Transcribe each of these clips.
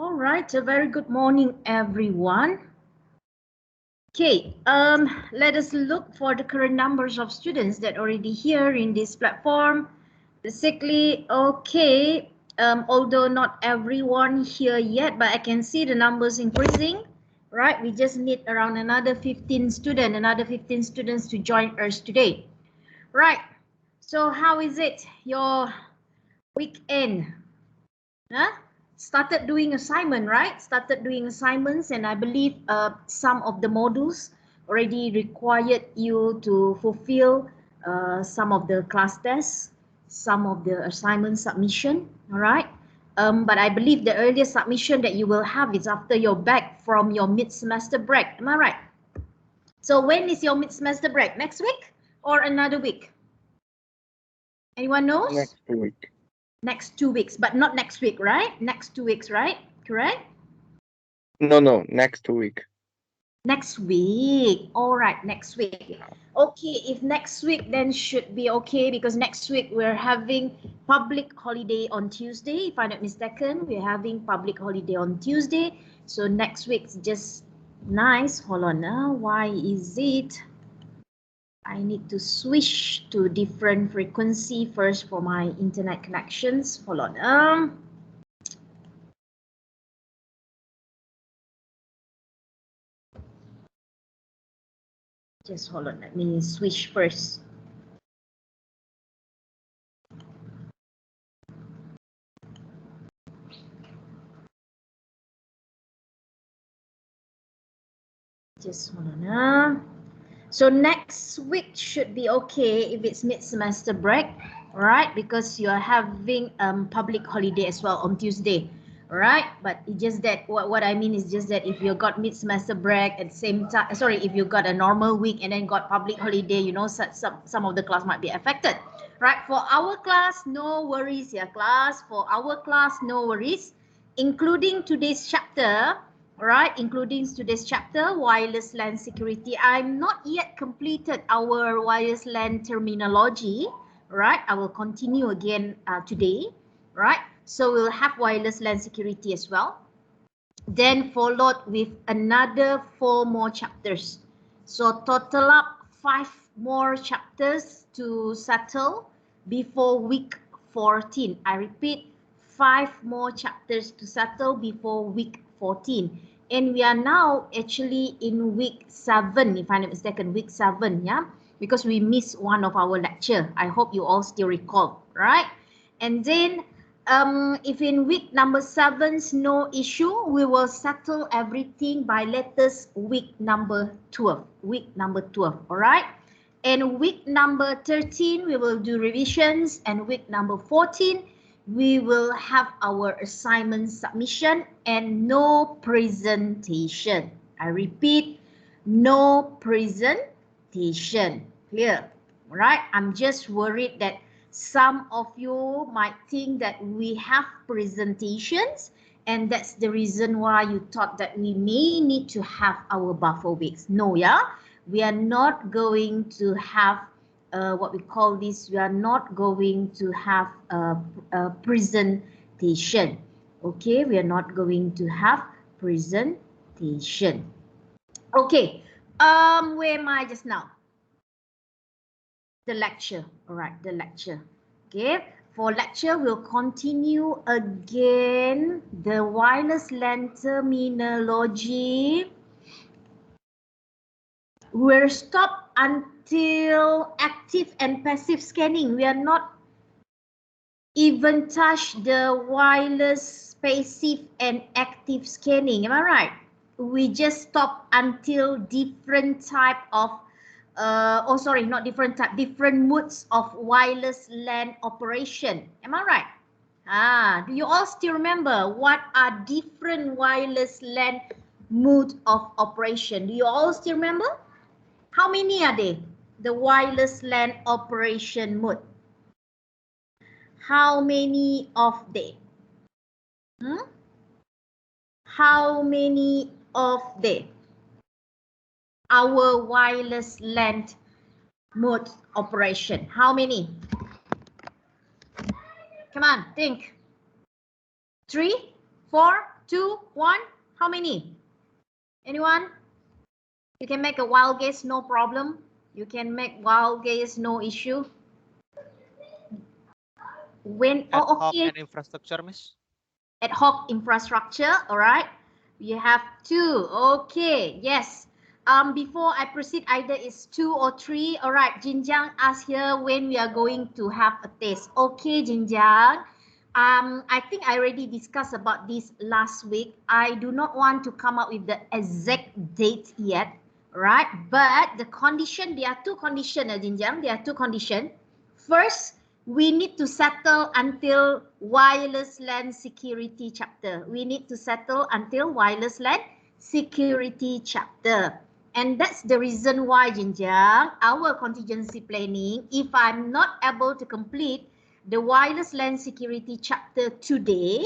All right, a very good morning, everyone. Okay, let us look for the current numbers of students that are already here in this platform. Basically, okay, although not everyone here yet, but I can see the numbers increasing, right? We just need around another 15 students to join us today, right? So how is it, your weekend? Huh? Started doing assignment, right? Started doing assignments, and I believe some of the modules already required you to fulfill some of the class tests, some of the assignment submission, all right? But I believe the earliest submission that you will have is after you're back from your mid-semester break. Am I right? So when is your mid-semester break? Next week or another week? Anyone knows? Next week. Next 2 weeks, but not next week, right? Next 2 weeks, right? Correct? No, next week. Next week. All right, next week. Okay, if next week, then should be okay, because next week we're having public holiday on Tuesday. If I'm not mistaken, we're having public holiday on Tuesday. So next week's just nice. Hold on now. Why is it? I need to switch to different frequency first for my internet connections. Hold on. Just hold on, let me switch first. Just hold on. So next week should be okay if it's mid-semester break, right? Because you are having public holiday as well on Tuesday, right? But it's just that what I mean is just that if you got mid-semester break at the same time, sorry, if you got a normal week and then got public holiday, you know, some of the class might be affected, right? For our class, no worries, yeah, class. For our class, no worries, including today's chapter. Right, including today's chapter, wireless LAN security. I'm not yet completed our wireless LAN terminology, right? I will continue again today, right? So we'll have wireless LAN security as well. Then followed with another 4 more chapters. So total up 5 more chapters to settle before week 14. I repeat, 5 more chapters to settle before week 14. And we are now actually in week 7, if I'm not mistaken, week 7, yeah? Because we missed one of our lecture. I hope you all still recall, right? And then if in week number 7's no issue, we will settle everything by latest week number 12. Week number 12, all right? And week number 13, we will do revisions. And week number 14, we will have our assignment submission and no presentation. I repeat, no presentation. Clear? All right? I'm just worried that some of you might think that we have presentations, and that's the reason why you thought that we may need to have our buffer weeks. No, yeah? We are not going to have what we call this, we are not going to have a presentation. Okay, we are not going to have presentation. Okay, where am I just now? The lecture. All right, the lecture. Okay, for lecture, we'll continue again the wireless LAN terminology. We're stopped until active and passive scanning. We are not even touch the wireless passive and active scanning. Am I right? We just stop until different type of not different type, different modes of wireless LAN operation. Am I right? Do you all still remember what are different wireless LAN mode of operation? Do you all still remember? How many are they? The wireless LAN operation mode. How many of they? How many of they? Our wireless LAN mode operation. How many? Come on, think. 3, 4, 2, 1. How many? Anyone? You can make a wild guess, no problem. You can make wild guess, no issue. When, Ad oh, hoc okay. and infrastructure, Miss. Ad hoc infrastructure, all right. You have 2. Okay, yes. Before I proceed, either it's 2 or 3. All right, Jinjiang asked here when we are going to have a test. Okay, Jinjiang. I think I already discussed about this last week. I do not want to come up with the exact date yet, right? But the condition, there are 2 conditions, Jinjiang. There are 2 conditions. First, we need to settle until wireless LAN security chapter. We need to settle until wireless LAN security chapter. And that's the reason why, Jinjiang, our contingency planning, if I'm not able to complete the wireless LAN security chapter today,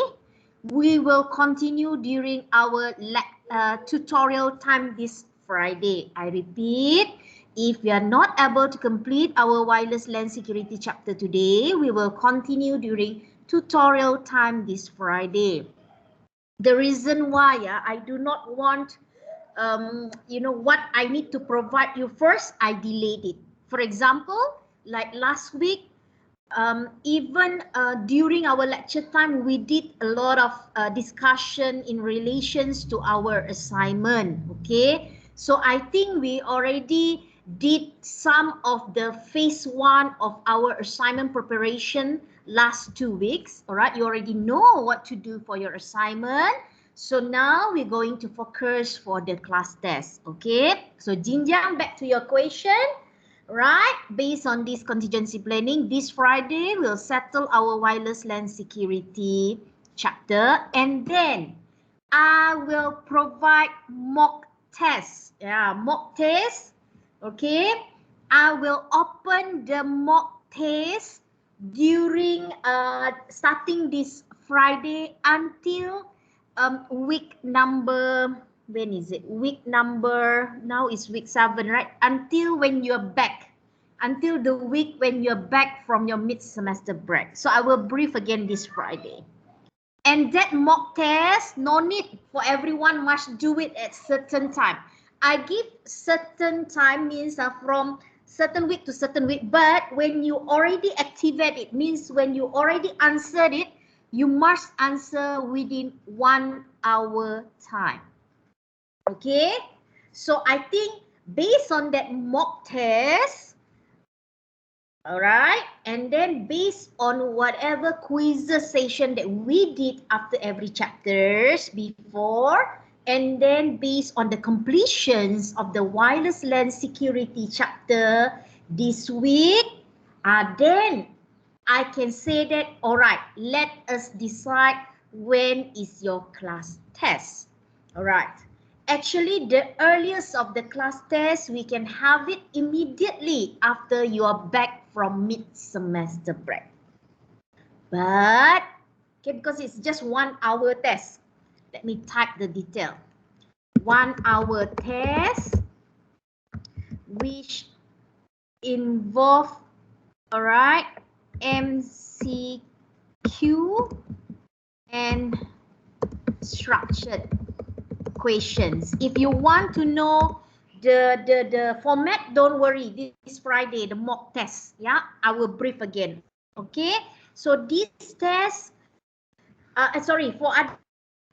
we will continue during our tutorial time this Friday. I repeat, if we are not able to complete our wireless LAN security chapter today, we will continue during tutorial time this Friday. The reason why I do not want, what I need to provide you first, I delayed it. For example, like last week, even during our lecture time, we did a lot of discussion in relations to our assignment, okay? So I think we already did some of the phase 1 of our assignment preparation last 2 weeks, all right? You already know what to do for your assignment. So now we're going to focus for the class test, okay? So Jinjiang, back to your question. Right, based on this contingency planning, this Friday we'll settle our wireless LAN security chapter, and then I will provide mock tests. Yeah, mock tests. Okay, I will open the mock test during starting this Friday until week number. When is it? Week number, now is week 7, right? Until when you're back. Until the week when you're back from your mid-semester break. So I will brief again this Friday. And that mock test, no need for everyone must do it at certain time. I give certain time means from certain week to certain week. But when you already activate it, means when you already answered it, you must answer within 1 hour time. Okay, so I think based on that mock test, all right, and then based on whatever quizzes session that we did after every chapters before, and then based on the completions of the wireless LAN security chapter this week, then I can say that, all right, let us decide when is your class test. All right. Actually, the earliest of the class test, we can have it immediately after you are back from mid-semester break. But, okay, because it's just 1 hour test. Let me type the detail. 1 hour test, which involve, all right, MCQ and structured questions. If you want to know the format, don't worry. This Friday, the mock test, yeah, I will brief again. Okay, so this test, sorry, for other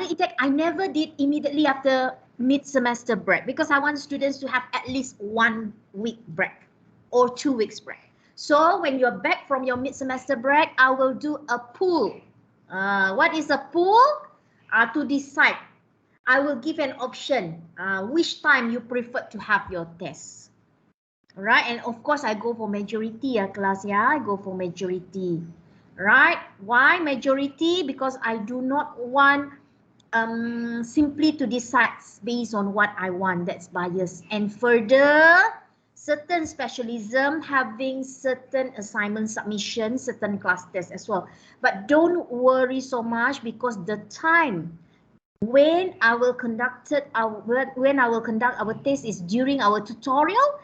e-tech, I never did immediately after mid-semester break because I want students to have at least 1 week break or 2 weeks break. So when you're back from your mid-semester break, I will do a pool. What is a pool? To decide. I will give an option which time you prefer to have your test. Right, and of course I go for majority class, yeah, I go for majority. Right, why majority? Because I do not want simply to decide based on what I want, that's bias. And further, certain specialism having certain assignment submission, certain class tests as well. But don't worry so much because the time when I will conduct our test is during our tutorial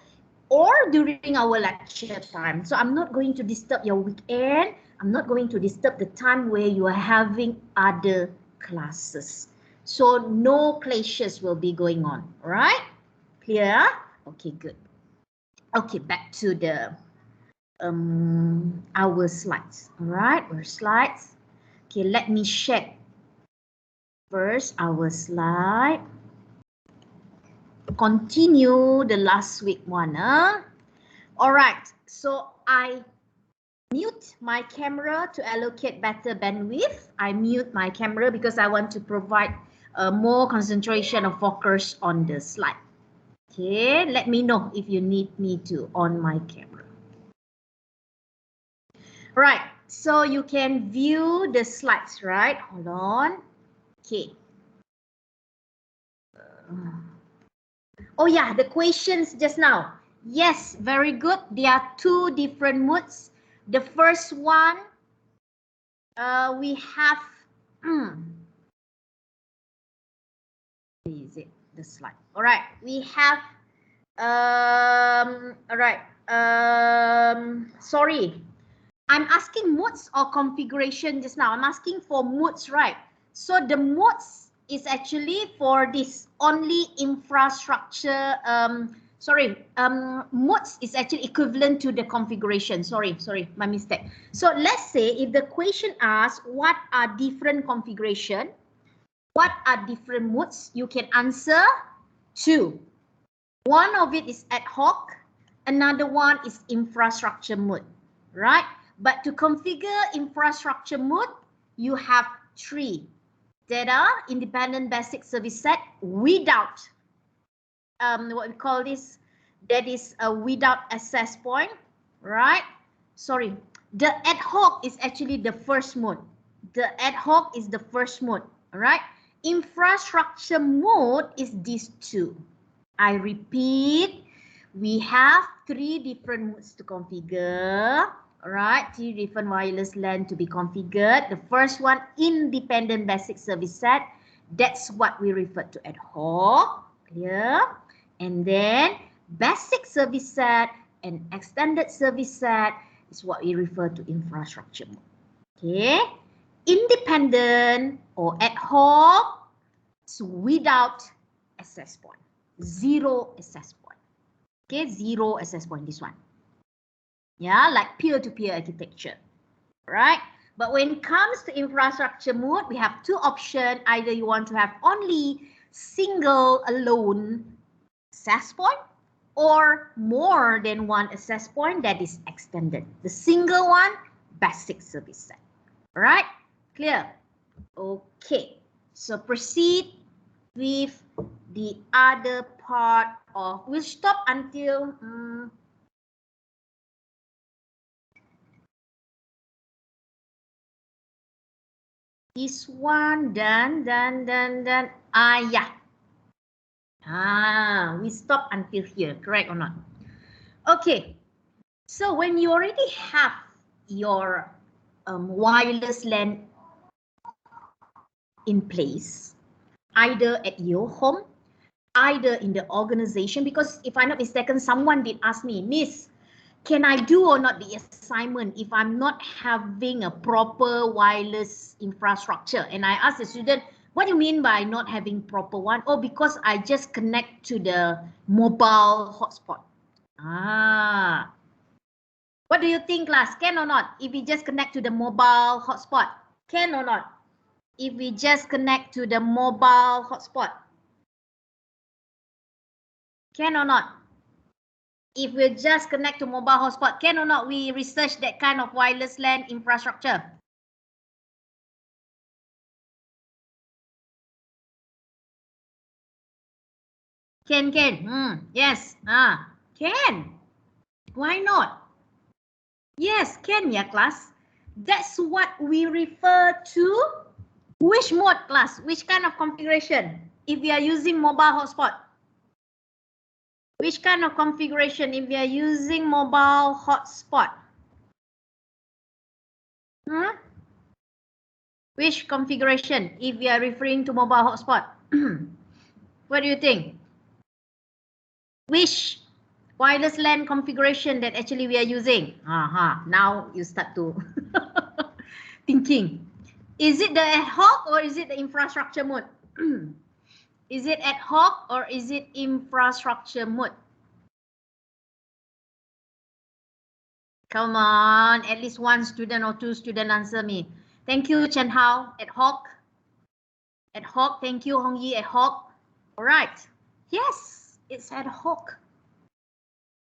or during our lecture time. So I'm not going to disturb your weekend. I'm not going to disturb the time where you are having other classes. So no clashes will be going on, right? Clear? Okay, good. Okay, back to the our slides. All right, our slides. Okay, let me check first our slide. Continue the last week one. All right, so I mute my camera to allocate better bandwidth. I mute my camera because I want to provide more concentration or focus on the slide. Okay, let me know if you need me to on my camera. Right, so you can view the slides, right? Hold on. Okay. Oh yeah, the questions just now. Yes, very good. There are two different moods. The first one, we have, is it the slide? All right, we have, all right, sorry. I'm asking modes or configuration just now. I'm asking for modes, right? So the modes is actually for this only infrastructure. Modes is actually equivalent to the configuration. Sorry, my mistake. So let's say if the question asks what are different configuration, what are different modes, you can answer two. One of it is ad hoc, another one is infrastructure mode, right? But to configure infrastructure mode, you have three. Data, independent basic service set without, what we call this, that is without access point, right? Sorry, the ad hoc is actually the first mode. The ad hoc is the first mode, all right? Infrastructure mode is these two. I repeat, we have three different modes to configure. All right, three different wireless LAN to be configured. The first one, independent basic service set. That's what we refer to ad hoc. Clear? And then basic service set and extended service set is what we refer to infrastructure mode. Okay? Independent or ad hoc is without access point. Zero access point. Okay, zero access point, this one. Yeah, like peer-to-peer architecture, right? But when it comes to infrastructure mode, we have two options. Either you want to have only single alone access point or more than one access point that is extended. The single one, basic service set. All right, clear? Okay, so proceed with the other part of, we'll stop until this one, done. Yeah. We stop until here, correct or not? Okay, so when you already have your wireless LAN in place, either at your home, either in the organization, because if I'm not mistaken, someone did ask me, Miss, can I do or not the assignment if I'm not having a proper wireless infrastructure? And I asked the student, what do you mean by not having proper one? Oh, because I just connect to the mobile hotspot. What do you think, class? Can or not? If we just connect to the mobile hotspot, can or not? If we just connect to the mobile hotspot, can or not? If we just connect to mobile hotspot, can or not we research that kind of wireless LAN infrastructure? Can. Yes. Can. Why not? Yes, can, yeah, class. That's what we refer to. Which mode, class? Which kind of configuration? If we are using mobile hotspot. Which kind of configuration if we are using mobile hotspot? Which configuration if we are referring to mobile hotspot? What do you think? Which wireless LAN configuration that actually we are using? Now you start to thinking. Is it the ad hoc or is it the infrastructure mode? Is it ad hoc or is it infrastructure mode? Come on, at least one student or two student answer me. Thank you, Chen Hao. Ad hoc. Ad hoc. Thank you, Hong Yi. Ad hoc. All right. Yes, it's ad hoc.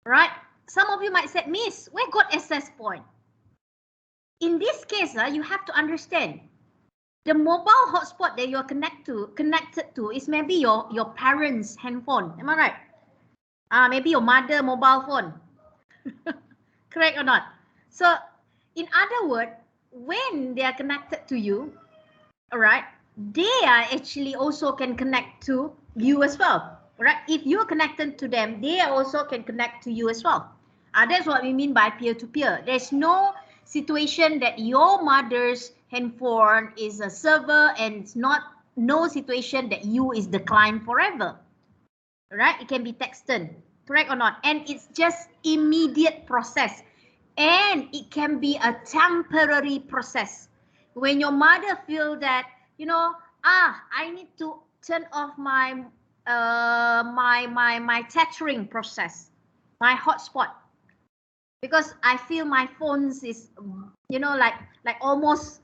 Right? Some of you might say, Miss, where got access point? In this case, you have to understand the mobile hotspot that you're connected to is maybe your parents' handphone. Am I right? Maybe your mother mobile phone. Correct or not? So, in other words, when they are connected to you, all right, they are actually also can connect to you as well. Right? If you're connected to them, they also can connect to you as well. That's what we mean by peer-to-peer. There's no situation that your mother's handphone is a server and it's no situation that you is the client forever. Right? It can be texted. Correct or not? And it's just immediate process. And it can be a temporary process. When your mother feel that, you know, I need to turn off my my tethering process, my hotspot, because I feel my phones is, you know, like almost,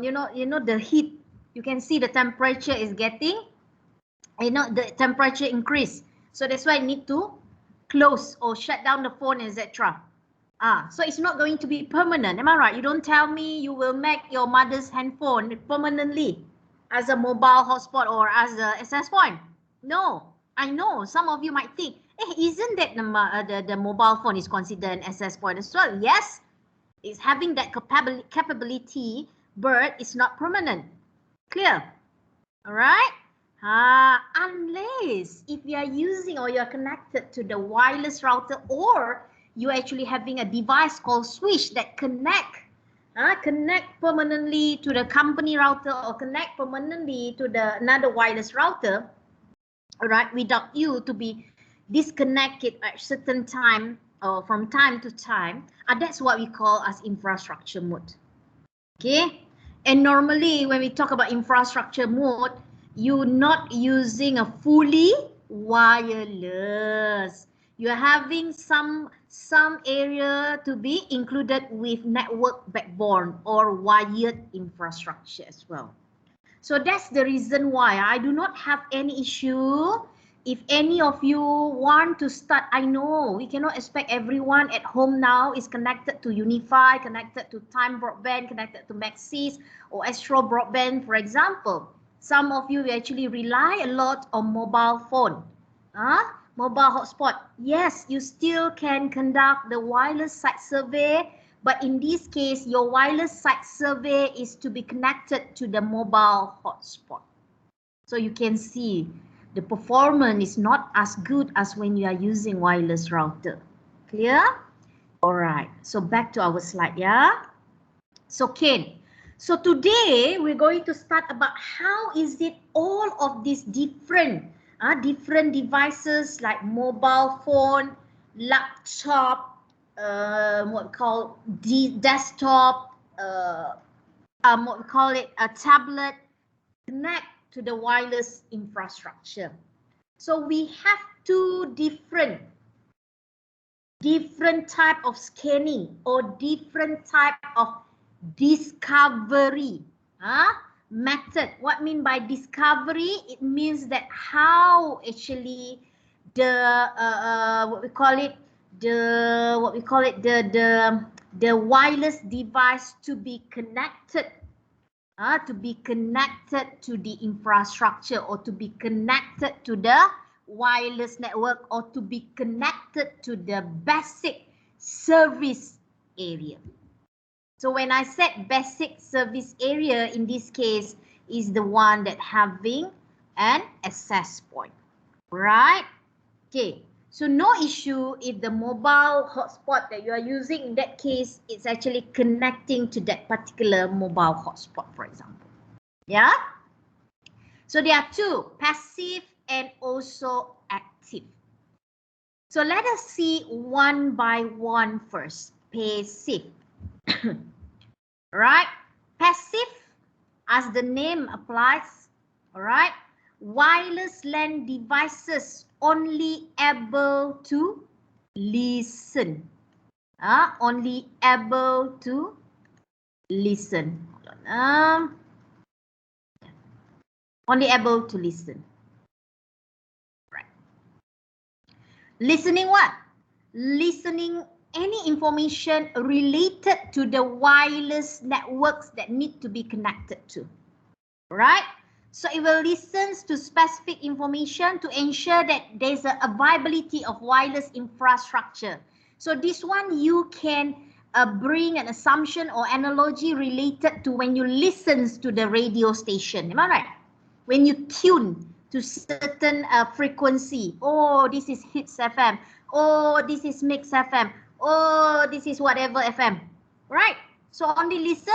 you know the heat. You can see the temperature is getting, you know, the temperature increase. So that's why I need to close or shut down the phone, etc. So it's not going to be permanent. Am I right? You don't tell me you will make your mother's handphone permanently as a mobile hotspot or as a access point. No, I know some of you might think, isn't that the mobile phone is considered an access point as well? Yes, it's having that capability, but it's not permanent. Clear? All right? Unless if you are using or you are connected to the wireless router, or you're actually having a device called switch that connect permanently to the company router or connect permanently to the another wireless router, all right, without you to be disconnected at certain time or from time to time, that's what we call as infrastructure mode. Okay, and normally when we talk about infrastructure mode, you're not using a fully wireless. You're having some area to be included with network backbone or wired infrastructure as well. So that's the reason why I do not have any issue. If any of you want to start, I know we cannot expect everyone at home now is connected to Unify, connected to Time Broadband, connected to Maxis or Astro Broadband, for example. Some of you actually rely a lot on mobile phone. Mobile hotspot. Yes, you still can conduct the wireless site survey, but in this case, your wireless site survey is to be connected to the mobile hotspot. So you can see the performance is not as good as when you are using wireless router. Clear? All right. So back to our slide, yeah? So Ken, so today we're going to start about how is it all of these different devices like mobile phone, laptop, what we call desktop, what we call it a tablet, connect to the wireless infrastructure. So we have two different type of scanning or different type of discovery method. What I mean by discovery? It means that how actually the what we call it the wireless device to be connected to the infrastructure or to be connected to the wireless network or to be connected to the basic service area. So when I said basic service area, in this case is the one that having an access point, right? Okay, so no issue if the mobile hotspot that you are using, in that case, it's actually connecting to that particular mobile hotspot, for example. Yeah? So there are two, passive and also active. So let us see one by one first. Passive. Right? Passive, as the name applies, All right. Wireless LAN devices only able to listen. Only able to listen. Hold on. Only able to listen. Right. Listening what? Listening any information related to the wireless networks that need to be connected to. Right? So it will listen to specific information to ensure that there's a viability of wireless infrastructure. So this one you can bring an assumption or analogy related to when you listen to the radio station. Am I right? When you tune to certain frequency. Oh, this is Hits FM. Oh, this is Mix FM. Oh, this is whatever FM. Right? So only listen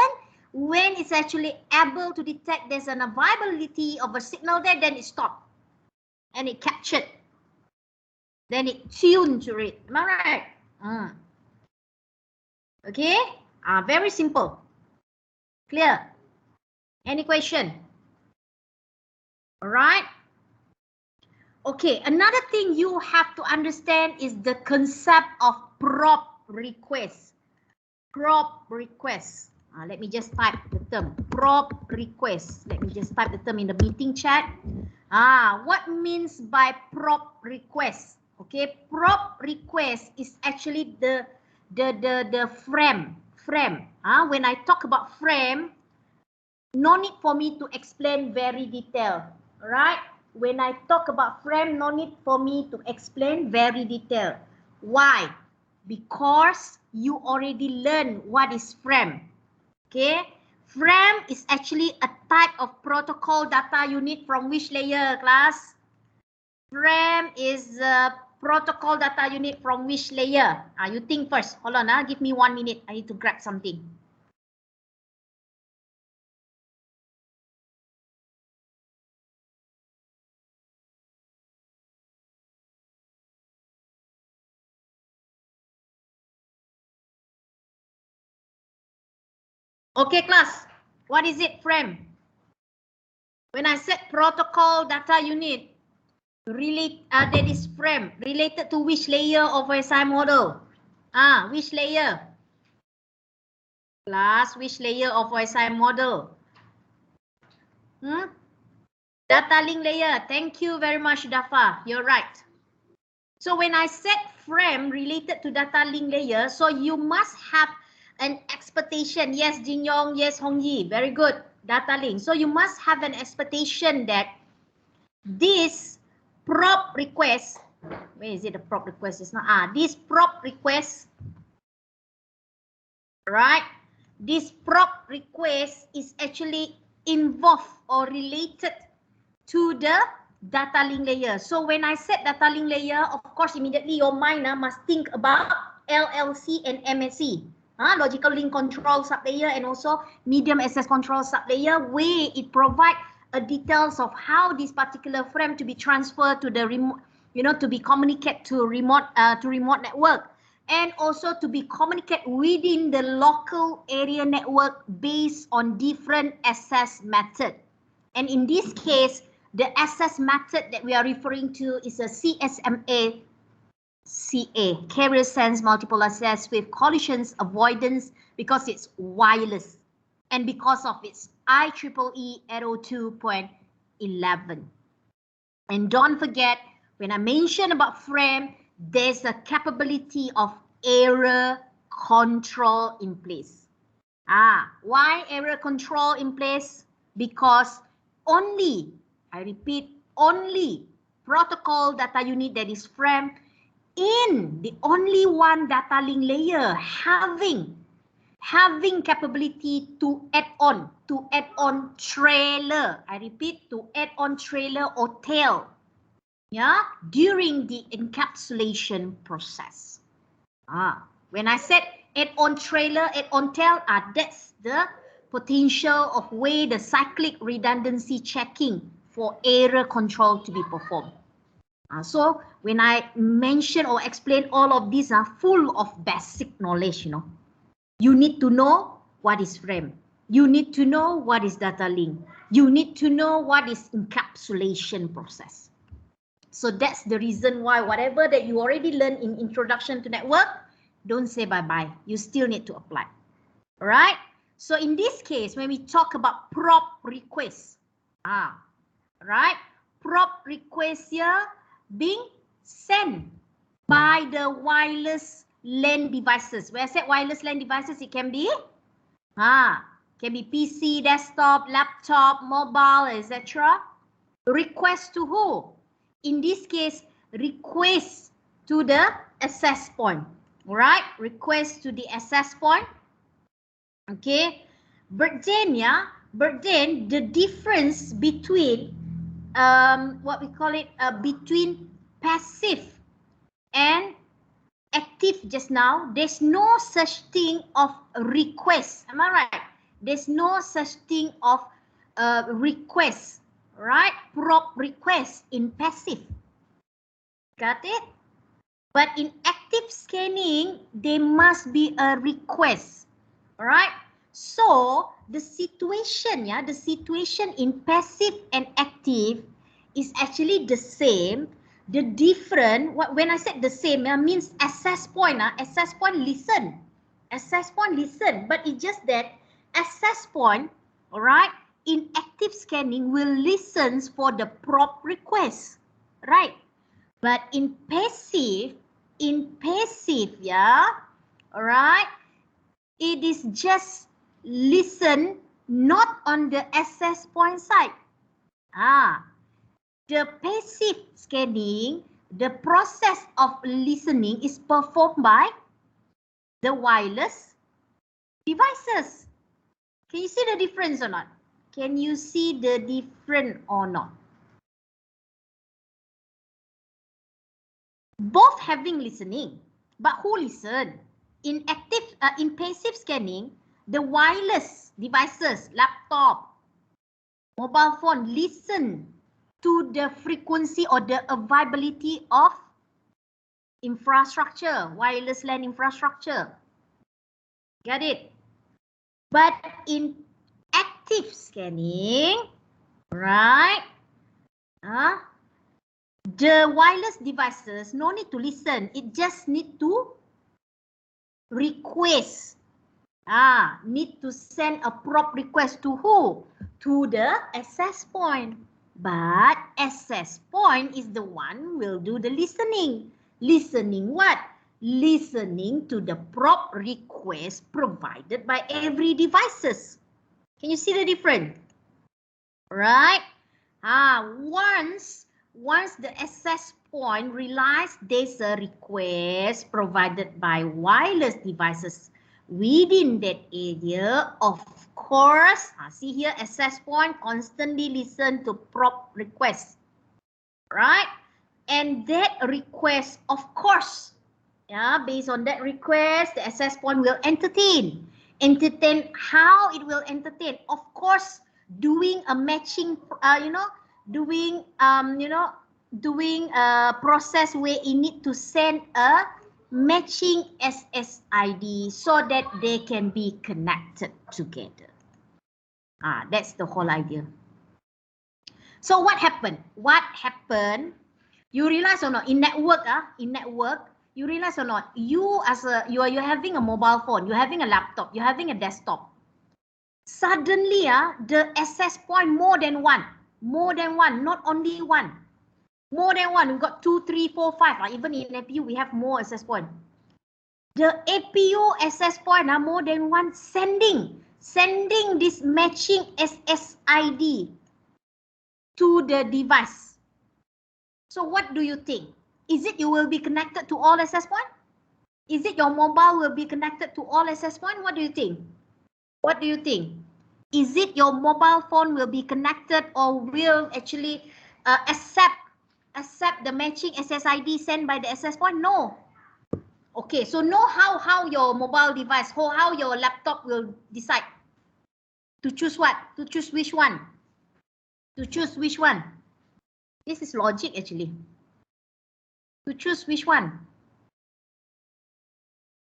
when it's actually able to detect there's an viability of a signal there, then it stopped. And it captured. Then it tuned to it. Am I right? Okay? Very simple. Clear? Any question? All right? Okay, another thing you have to understand is the concept of prop request. Prop request. Let me just type the term prop request. Let me just type the term in the meeting chat. What means by prop request? Okay, prop request is actually the frame. When I talk about frame, no need for me to explain very detailed. Right? When I talk about frame, no need for me to explain very detailed. Why? Because you already learned what is frame. Okay? Frame is actually a type of protocol data unit from which layer, class? Frame is a protocol data unit from which layer? You think first. Hold on, give me 1 minute. I need to grab something. Okay, class. What is it, frame? When I said protocol data unit, that is frame related to which layer of SI model? Which layer? Class, which layer of SI model? Data link layer. Thank you very much, Dafa. You're right. So when I said frame related to data link layer, so you must have an expectation. Yes, Jin Yong. Yes, Hong Yi. Very good. Data link. So you must have an expectation that this prop request, where is it? The prop request is not. This prop request, right? This prop request is actually involved or related to the data link layer. So when I said data link layer, of course, immediately your mind must think about LLC and MSC. Logical link control sublayer and also medium access control sublayer, where it provides details of how this particular frame to be transferred to the remote, to be communicated to remote network, and also to be communicated within the local area network based on different access method. And in this case, the access method that we are referring to is a CSMA CA, carrier sense multiple access with collisions avoidance, because it's wireless and because of its IEEE 802.11. And don't forget, when I mention about frame, there's a capability of error control in place. Why error control in place? Because only, I repeat, only protocol data unit that is frame in the only one data link layer having capability to add on trailer. I repeat, to add on trailer or tail, during the encapsulation process. When I said add on trailer, add on tail, that's the potential of way the cyclic redundancy checking for error control to be performed. So when I mention or explain all of these are full of basic knowledge, you need to know what is frame. You need to know what is data link. You need to know what is encapsulation process. So that's the reason why whatever that you already learned in introduction to network, don't say bye-bye. You still need to apply. All right? So in this case, when we talk about prop request, right? Prop request here being sent by the wireless LAN devices. When I said wireless LAN devices, it can be can be PC, desktop, laptop, mobile, etc. Request to who? In this case, request to the access point. Alright, request to the access point. Okay, but then the difference between what we call it between passive and active just now, there's no such thing of request. Am I right? There's no such thing of request, right? Prop request in passive. Got it? But in active scanning, there must be a request. All right? So the situation, the situation in passive and active is actually the same. The different, when I said the same, means access point. Access point listen. Access point listen. But it's just that access point, all right, in active scanning will listen for the prop request, right? But in passive, all right, it is just listen not on the access point side. The passive scanning, the process of listening is performed by the wireless devices. Can you see the difference or not? Can you see the difference or not? Both having listening, but who listen? In passive scanning, the wireless devices, laptop, mobile phone, listen to the frequency or the availability of infrastructure, wireless LAN infrastructure. Get it? But in active scanning, right? The wireless devices no need to listen. It just need to request. Need to send a prop request to who? To the access point. But access point is the one who will do the listening. Listening what? Listening to the prop request provided by every devices. Can you see the difference? Right? Once the access point realize there's a request provided by wireless devices within that area, of course, see here access point constantly listen to prop requests, right? And that request, of course, based on that request, the access point will entertain. Entertain how it will entertain? Of course, doing a matching, doing a process where it need to send a matching SSID so that they can be connected together. That's the whole idea. So what happened? You realize or not in network? You realize or not? You're having a mobile phone, you're having a laptop, you're having a desktop. Suddenly, the access point more than one, not only one. More than one, we've got 2, 3, 4, 5. Even in APU, we have more access point. The APU access point are more than one sending this matching SSID to the device. So what do you think? Is it you will be connected to all access point? Is it your mobile will be connected to all access point? What do you think? What do you think? Is it your mobile phone will be connected or will actually accept the matching SSID sent by the access point? No. Okay, so know how your mobile device, how your laptop will decide to choose what? To choose which one? To choose which one? This is logic actually. To choose which one?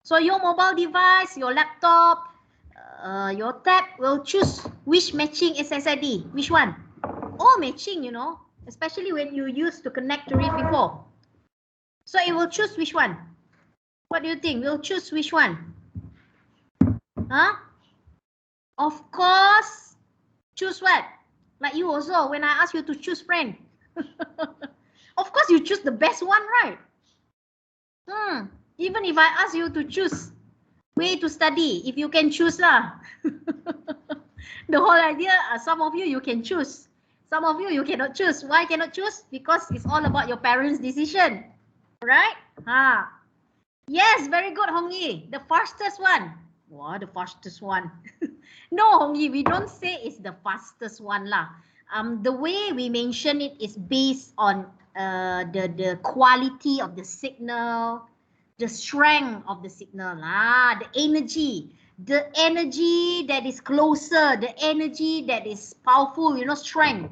So your mobile device, your laptop, your tab will choose which matching SSID. Which one? All matching, you know, especially when you used to connect to it before. So it will choose which one. What do you think? We'll choose which one? Huh? Of course, choose what? Like you also, when I ask you to choose friend. Of course, you choose the best one, right? Even if I ask you to choose way to study, if you can choose lah. The whole idea, some of you can choose. Some of you cannot choose. Why cannot choose? Because it's all about your parents' decision. Right? Yes, very good, Hong Yi. The fastest one. Wow, the fastest one. No, Hong Yi, we don't say it's the fastest one lah. The way we mention it is based on the quality of the signal, the strength of the signal, the energy that is closer, the energy that is powerful, you know, strength.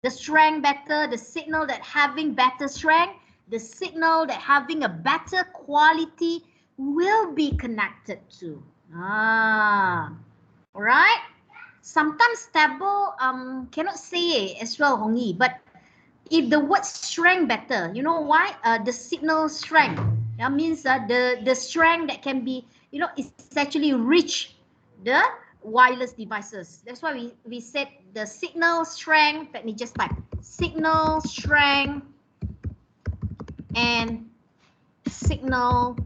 The strength better, the signal that having better strength, the signal that having a better quality will be connected to. Alright. Sometimes stable cannot say as well, Hong Yi, but if the word strength better, you know why? The signal strength. That means the strength that can be, you know, it's actually reach the wireless devices. That's why we said the signal strength. Let me just type signal strength and signal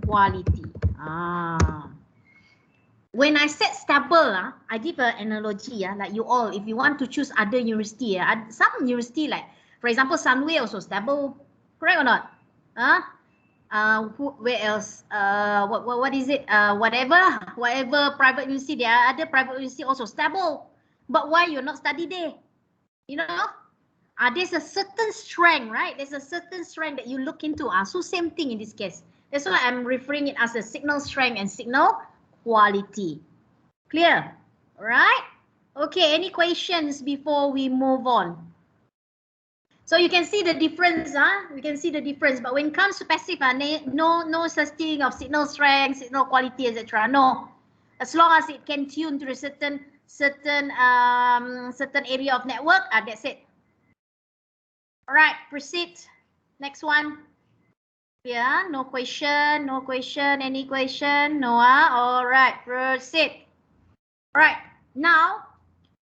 quality. When I said stable, I give an analogy, like you all, if you want to choose other university, some university like, for example, Sunway also stable, correct or not? Where else? What is it? Whatever private university, there are other private university also stable. But why you're not study there? You know? There's a certain strength, right? There's a certain strength that you look into. So same thing in this case. That's why I'm referring it as a signal strength and signal quality. Clear? Right? Okay, any questions before we move on? So you can see the difference, You can see the difference. But when it comes to passive, no such thing of signal strength, signal quality, etc. No. As long as it can tune to a certain area of network, that's it. All right, proceed. Next one. Yeah, no question, no question, any question? No, all right, proceed. All right, now,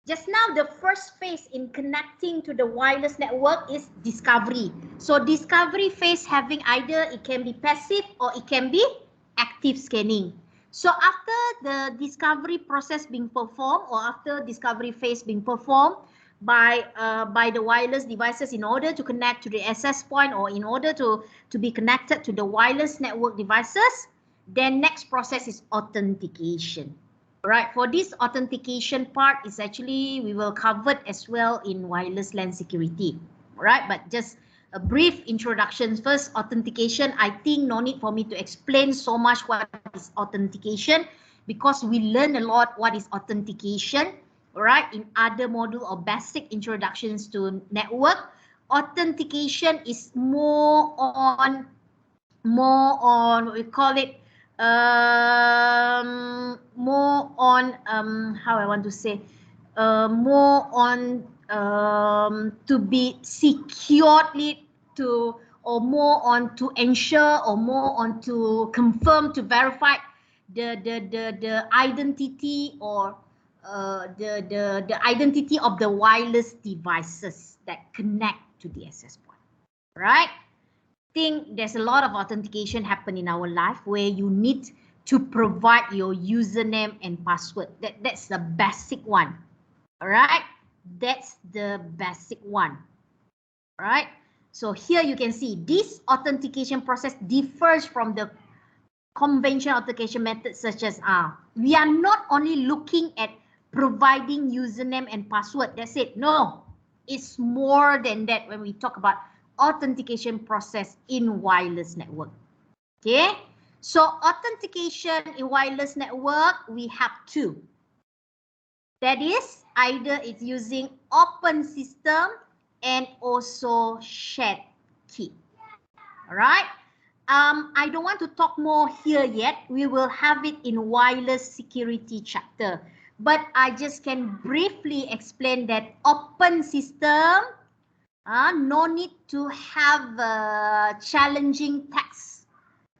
just now the first phase in connecting to the wireless network is discovery. So discovery phase having either it can be passive or it can be active scanning. So after the discovery process being performed or after discovery phase being performed, by the wireless devices in order to connect to the access point or in order to be connected to the wireless network devices, then next process is authentication. Right, for this authentication part is actually we will cover it as well in wireless LAN security. Right, but just a brief introduction. First, authentication. I think no need for me to explain so much what is authentication because we learn a lot what is authentication. Right, in other module or basic introductions to network. Authentication is more on what we call it, more on how I want to say, more on to be securely to, or more on to ensure, or more on to confirm, to verify the identity or the identity of the wireless devices that connect to the access point. Right? Think there's a lot of authentication happen in our life where you need to provide your username and password. That's the basic one. All right? That's the basic one. All right? So here you can see this authentication process differs from the conventional authentication methods such as we are not only looking at providing username and password. That's it. No, it's more than that when we talk about authentication process in wireless network. Okay, so authentication in wireless network, we have two. That is either it's using open system and also shared key. All right. I don't want to talk more here yet. We will have it in wireless security chapter. But I just can briefly explain that open system, no need to have challenging text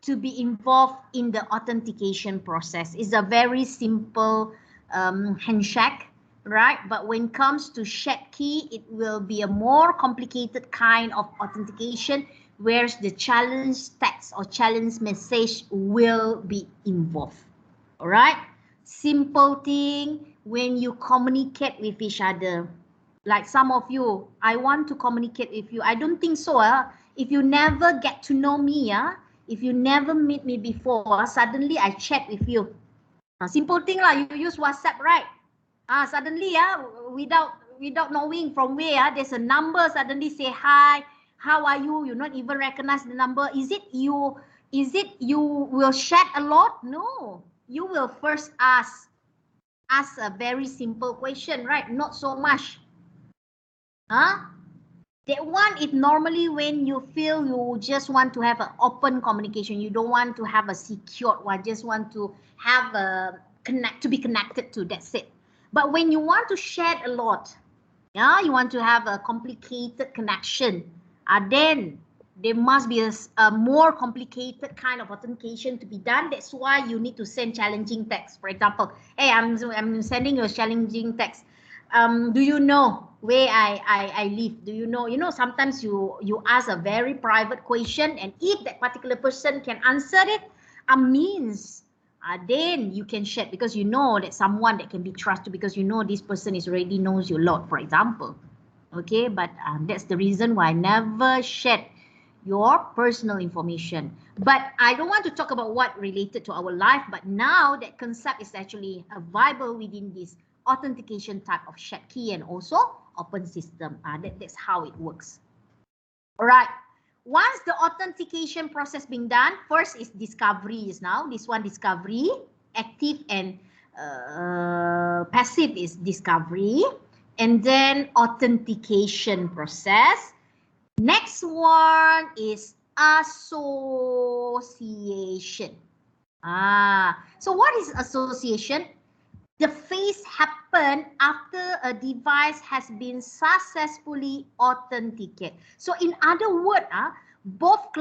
to be involved in the authentication process. It's a very simple handshake, right? But when it comes to shared key, it will be a more complicated kind of authentication where the challenge text or challenge message will be involved. All right? Simple thing when you communicate with each other. Like some of you, I want to communicate with you. I don't think so. If you never get to know me, if you never meet me before, suddenly I chat with you. Simple thing lah, you use WhatsApp, right? Suddenly, without knowing from where, there's a number, suddenly say hi, how are you? You not even recognize the number. Is it you will chat a lot? No. You will first ask a very simple question, right? Not so much. That one is normally when you feel you just want to have an open communication. You don't want to have a secured one. Just want to have to be connected to. That's it. But when you want to share a lot, you want to have a complicated connection, then there must be a more complicated kind of authentication to be done. That's why you need to send challenging text. For example, hey, I'm sending you a challenging text. Do you know where I live? Do you know? Sometimes you ask a very private question, and if that particular person can answer it, means then you can share, because you know that someone that can be trusted, because you know this person is already knows you a lot, for example. Okay, but that's the reason why I never share your personal information. But I don't want to talk about what related to our life, but now that concept is actually viable within this authentication type of shared key and also open system. That's how it works. All right. Once the authentication process being done, first is discovery is now. This one discovery, active and passive is discovery. And then authentication process. Next one is association. So what is association? The phase happen after a device has been successfully authenticated. So in other words, both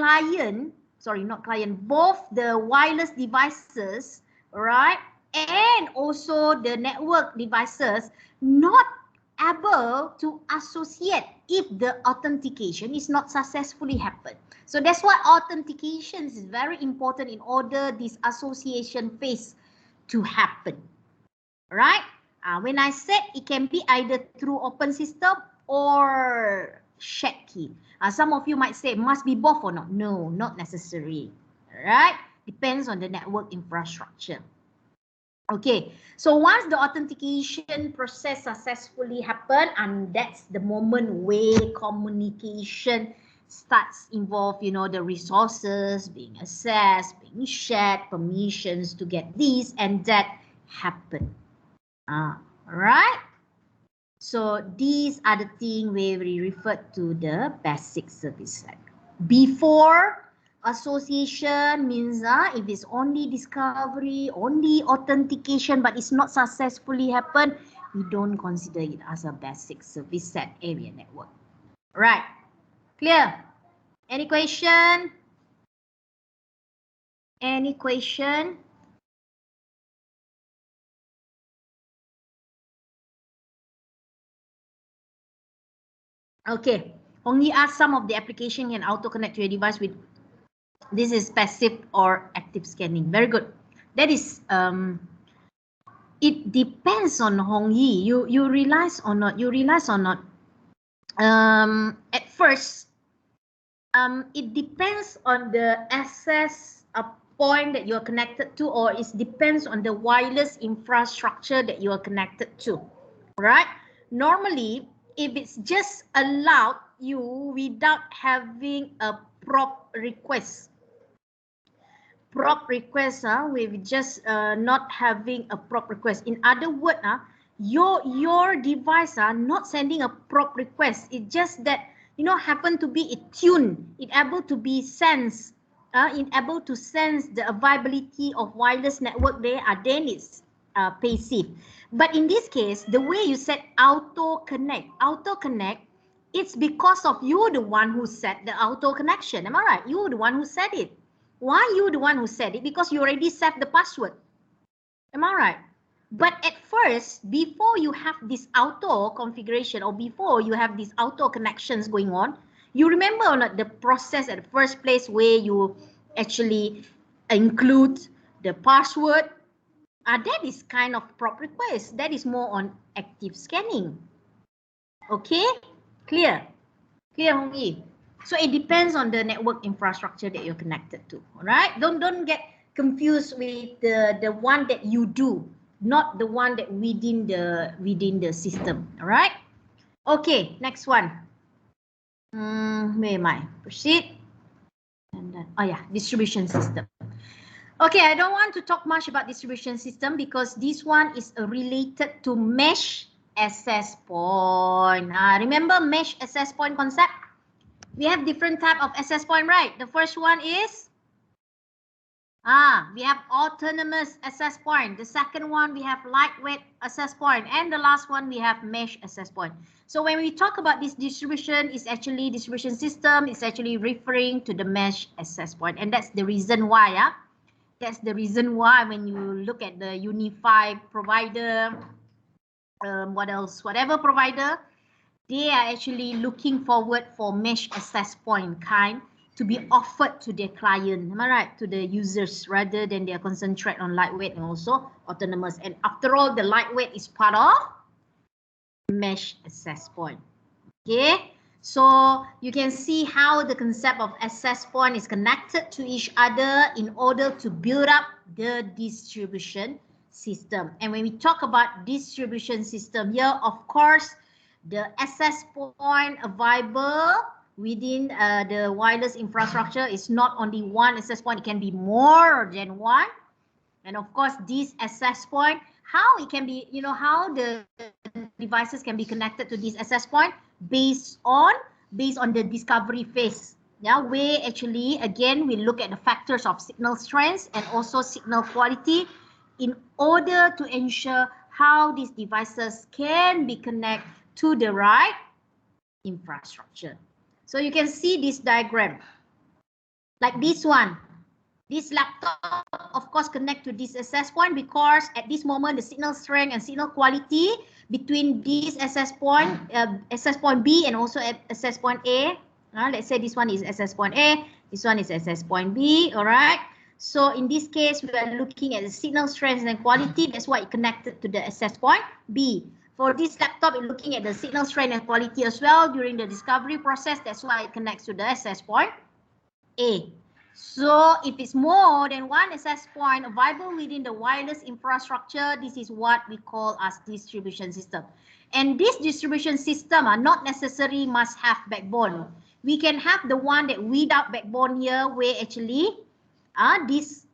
both the wireless devices, right, and also the network devices not able to associate if the authentication is not successfully happened. So that's why authentication is very important in order this association phase to happen. Right? When I said it can be either through open system or shared key. Some of you might say must be both or not. No, not necessary. Right? Depends on the network infrastructure. Okay, so once the authentication process successfully happen, and that's the moment where communication starts involve, the resources being accessed, being shared, permissions to get this and that happen. Right? So these are the things where we refer to the basic service set. Before association means if it's only discovery, only authentication, but it's not successfully happened, we don't consider it as a basic service set area network. Right? Clear? Any question? Any question? Okay. Only ask some of the application can auto connect to your device with this is passive or active scanning. Very good. That is it depends on Hong Yi. You realize or not? At first, it depends on the access point that you are connected to, or it depends on the wireless infrastructure that you are connected to. Right? Normally, if it's just allowed you without having a prop request, with just not having a prop request. In other words, your device not sending a prop request. It's just that happen to be it tuned, it able to be sensed able to sense the availability of wireless network there, then it's passive. But in this case, the way you set auto connect, it's because of you the one who set the auto connection. Am I right? You the one who set it. Why you the one who set it? Because you already set the password. Am I right? But at first, before you have this auto configuration or before you have these auto connections going on, you remember or not the process at the first place where you actually include the password? That is kind of prop request. That is more on active scanning. Okay? Clear? Clear, Hong Yi? So it depends on the network infrastructure that you're connected to. All right? Don't get confused with the one that you do, not the one that within the system. All right? Okay, next one. Where am I? Proceed. And then, oh yeah, distribution system. Okay, I don't want to talk much about distribution system because this one is related to mesh access point. Remember mesh access point concept? We have different type of access point, right? The first one is we have autonomous access point. The second one we have lightweight access point, and the last one we have mesh access point. So when we talk about this distribution, it's actually distribution system. It's actually referring to the mesh access point, and that's the reason why. That's the reason why when you look at the unified provider, what else? Whatever provider, they are actually looking forward for mesh access point kind to be offered to their client, am I right? To the users rather than they are concentrate on lightweight and also autonomous. And after all, the lightweight is part of mesh access point. Okay, so you can see how the concept of access point is connected to each other in order to build up the distribution system. And when we talk about distribution system here, of course, the access point available within the wireless infrastructure is not only one access point, it can be more than one. And of course, this access point, how it can be, how the devices can be connected to this access point based on the discovery phase. Yeah, where actually, again, we look at the factors of signal strength and also signal quality in order to ensure how these devices can be connected to the right infrastructure. So you can see this diagram, like this one. This laptop, of course, connect to this access point because at this moment, the signal strength and signal quality between this access point B and also access point A. Let's say this one is access point A, this one is access point B, all right? So in this case, we are looking at the signal strength and quality. That's why it connected to the access point B. For this laptop, it's looking at the signal strength and quality as well during the discovery process. That's why it connects to the access point A. So if it's more than one access point available within the wireless infrastructure, this is what we call as distribution system. And this distribution system not necessarily must have backbone. We can have the one that without backbone here, where actually this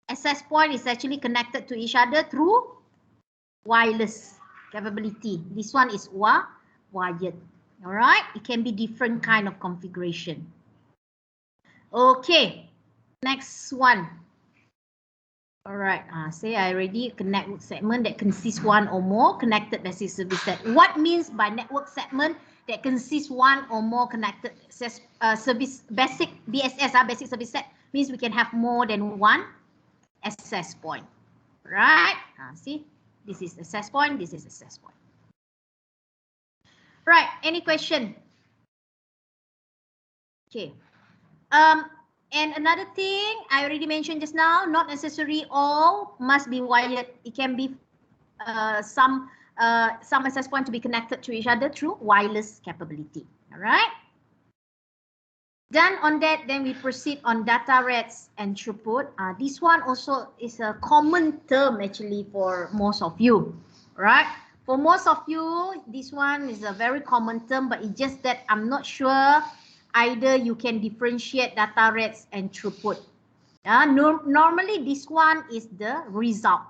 access point is actually connected to each other through wireless capability. This one is wired. All right, it can be different kind of configuration. Okay, next one. All right, say I already network segment that consists one or more connected basic service set. What means by network segment that consists one or more connected service basic BSS basic service set means we can have more than one access point, right? See, this is access point, this is access point. Right, any question? Okay. And another thing I already mentioned just now, not necessarily all must be wired. It can be some access point to be connected to each other through wireless capability. All right. Done on that, then we proceed on data rates and throughput. This one also is a common term actually for most of you, right? For most of you, this one is a very common term, but it's just that I'm not sure either you can differentiate data rates and throughput. Normally, this one is the result.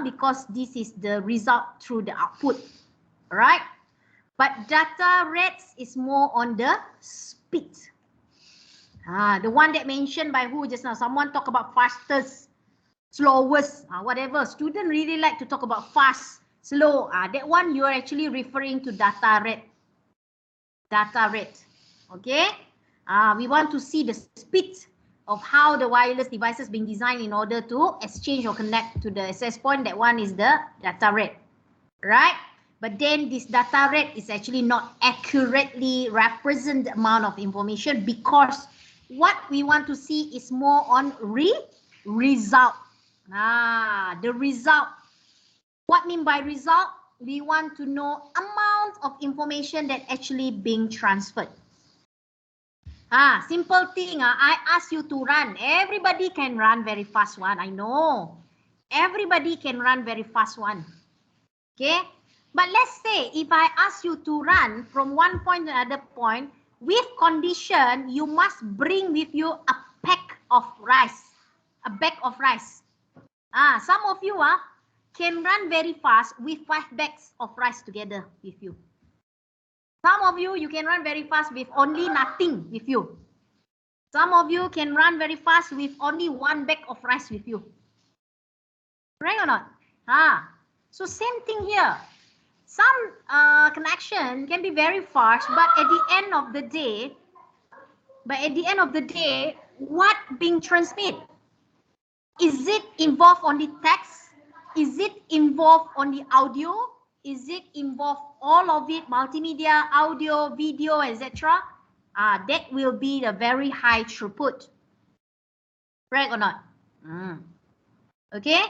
Because this is the result through the output, right? But data rates is more on the speed. The one that mentioned by who just now? Someone talk about fastest, slowest, whatever. Student really like to talk about fast, slow. That one you are actually referring to data rate. Data rate. Okay. We want to see the speed of how the wireless devices being designed in order to exchange or connect to the access point. That one is the data rate, right? But then this data rate is actually not accurately represent the amount of information, because what we want to see is more on result. The result. What mean by result? We want to know amount of information that actually being transferred. Simple thing. I ask you to run. Everybody can run very fast one. I know. Everybody can run very fast one. Okay. But let's say if I ask you to run from one point to another point, with condition, you must bring with you a pack of rice. A bag of rice. Some of you can run very fast with 5 bags of rice together with you. Some of you, you can run very fast with only nothing with you. Some of you can run very fast with only 1 bag of rice with you. Right or not? So same thing here. Some connection can be very fast, but at the end of the day, what being transmit? Is it involved on the text? Is it involved on the audio? Is it involved all of it, multimedia, audio, video, etc.? That will be the very high throughput. Right or not? Okay?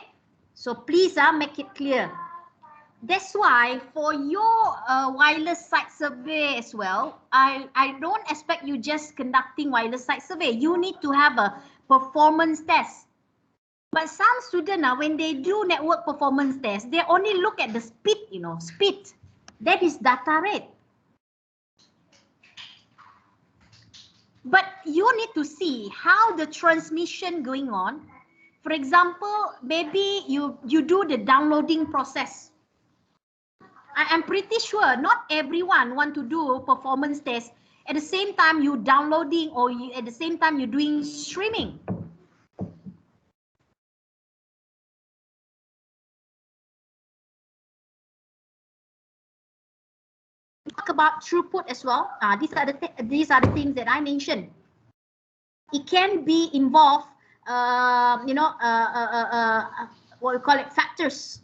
So please make it clear. That's why for your wireless site survey as well, I don't expect you just conducting wireless site survey. You need to have a performance test. But some students, when they do network performance test, they only look at the speed, speed. That is data rate. But you need to see how the transmission going on. For example, maybe you do the downloading process. I am pretty sure not everyone want to do performance test at the same time you downloading, or at the same time you're doing streaming. Talk about throughput as well. These are the things that I mentioned. It can be involved, what we call it, factors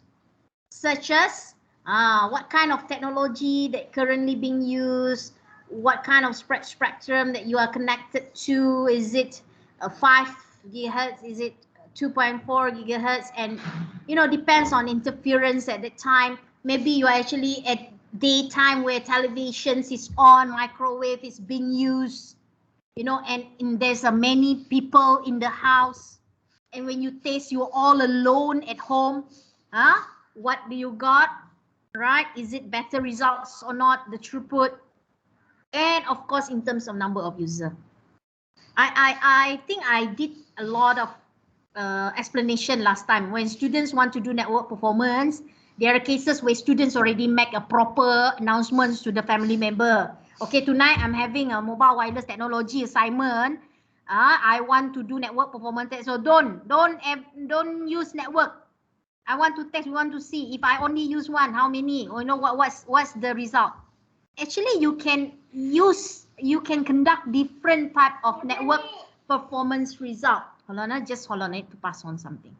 such as what kind of technology that currently being used, what kind of spectrum that you are connected to. Is it 5 gigahertz? Is it 2.4 gigahertz? And depends on interference at the time. Maybe you are actually at daytime where televisions is on, microwave is being used, and there's many people in the house, and when you taste, you're all alone at home. What do you got? Right? Is it better results or not? The throughput, and of course in terms of number of user. I think I did a lot of explanation last time. When students want to do network performance, there are cases where students already make a proper announcements to the family member. Okay, tonight I'm having a mobile wireless technology assignment. I want to do network performance test. So don't use network. I want to test. We want to see if I only use one, how many? Or what's the result? Actually, you can conduct different type of network performance result. Hold on, just hold on it to pass on something.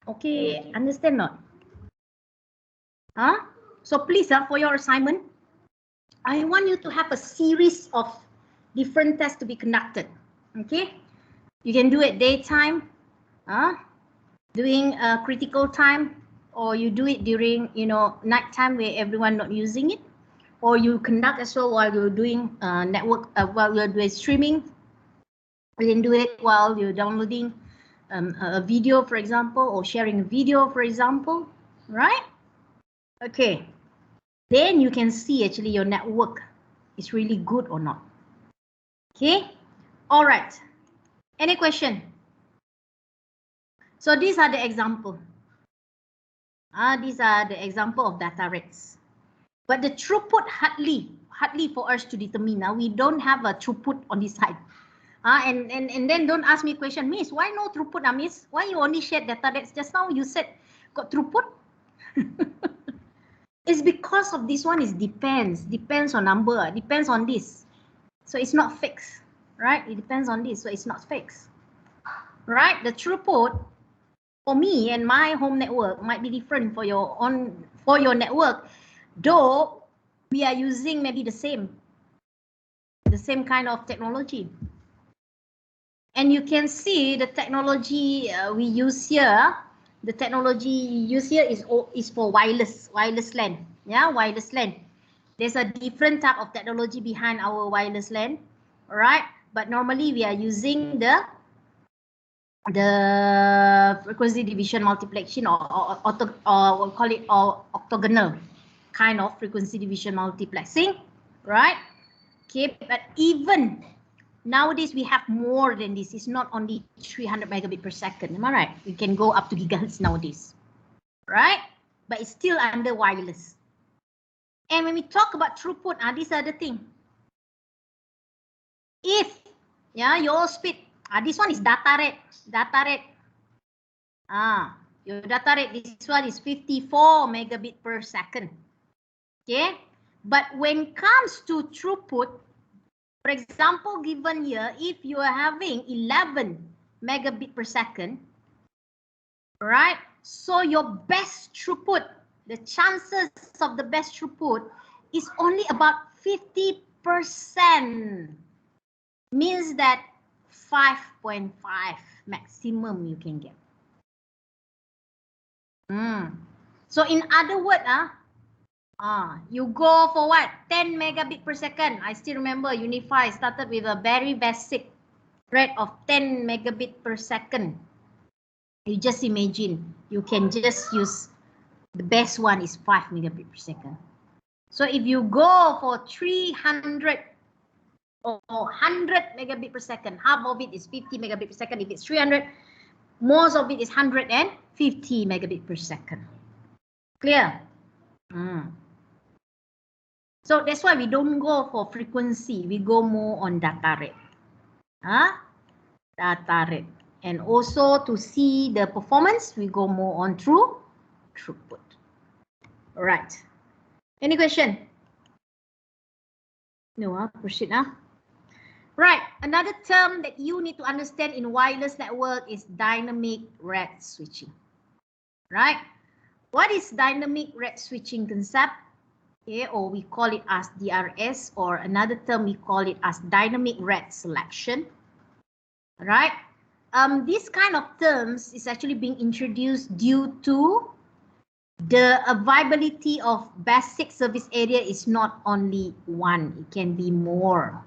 Okay, understand not? So please, for your assignment, I want you to have a series of different tests to be conducted. Okay, You can do it daytime, doing a critical time, or you do it during, you know, nighttime where everyone not using it, or you conduct as well while you're doing network, while you're doing streaming. You can do it while you're downloading a video, for example, or sharing a video, for example, right? Okay, then you can see actually your network is really good or not. Okay, all right. Any question? So these are the example. These are the example of data rates. But the throughput hardly for us to determine. We don't have a throughput on this side. And then don't ask me question, Miss, why no throughput, Miss? Why you only shared data rates? Just now you said got throughput. It's because of this one is depends on number, depends on this. So it's not fixed, right? It depends on this, so it's not fixed. Right? The throughput for me and my home network might be different for your network, though we are using maybe the same kind of technology. And you can see the technology we use here. The technology used here is for wireless LAN. Yeah, wireless LAN. There's a different type of technology behind our wireless LAN, all right? But normally we are using the frequency division multiplexing, or we'll call it octagonal kind of frequency division multiplexing, right? Okay, but even nowadays we have more than this. It's not only 300 megabit per second. Am I right? We can go up to gigahertz nowadays, right? But it's still under wireless. And when we talk about throughput, these are the thing. If your speed, this one is data rate. Your data rate, this one is 54 megabit per second. Okay, but when it comes to throughput, for example, given here, if you are having 11 megabit per second, right? So your best throughput, the chances of the best throughput is only about 50%. Means that 5.5 maximum you can get. So in other words, you go for what? 10 megabit per second. I still remember Unify started with a very basic rate of 10 megabit per second. You just imagine, you can just use the best one is 5 megabit per second. So if you go for 300 or 100 megabit per second, half of it is 50 megabit per second. If it's 300, most of it is 150 megabit per second. Clear? So that's why we don't go for frequency. We go more on data rate. Data rate. And also to see the performance, we go more on throughput. All right. Any question? No, proceed now. Right, another term that you need to understand in wireless network is dynamic rate switching. Right? What is dynamic rate switching concept? Okay, or we call it as DRS, or another term we call it as dynamic rate selection. Right? This kind of terms is actually being introduced due to the availability of basic service area is not only one, it can be more.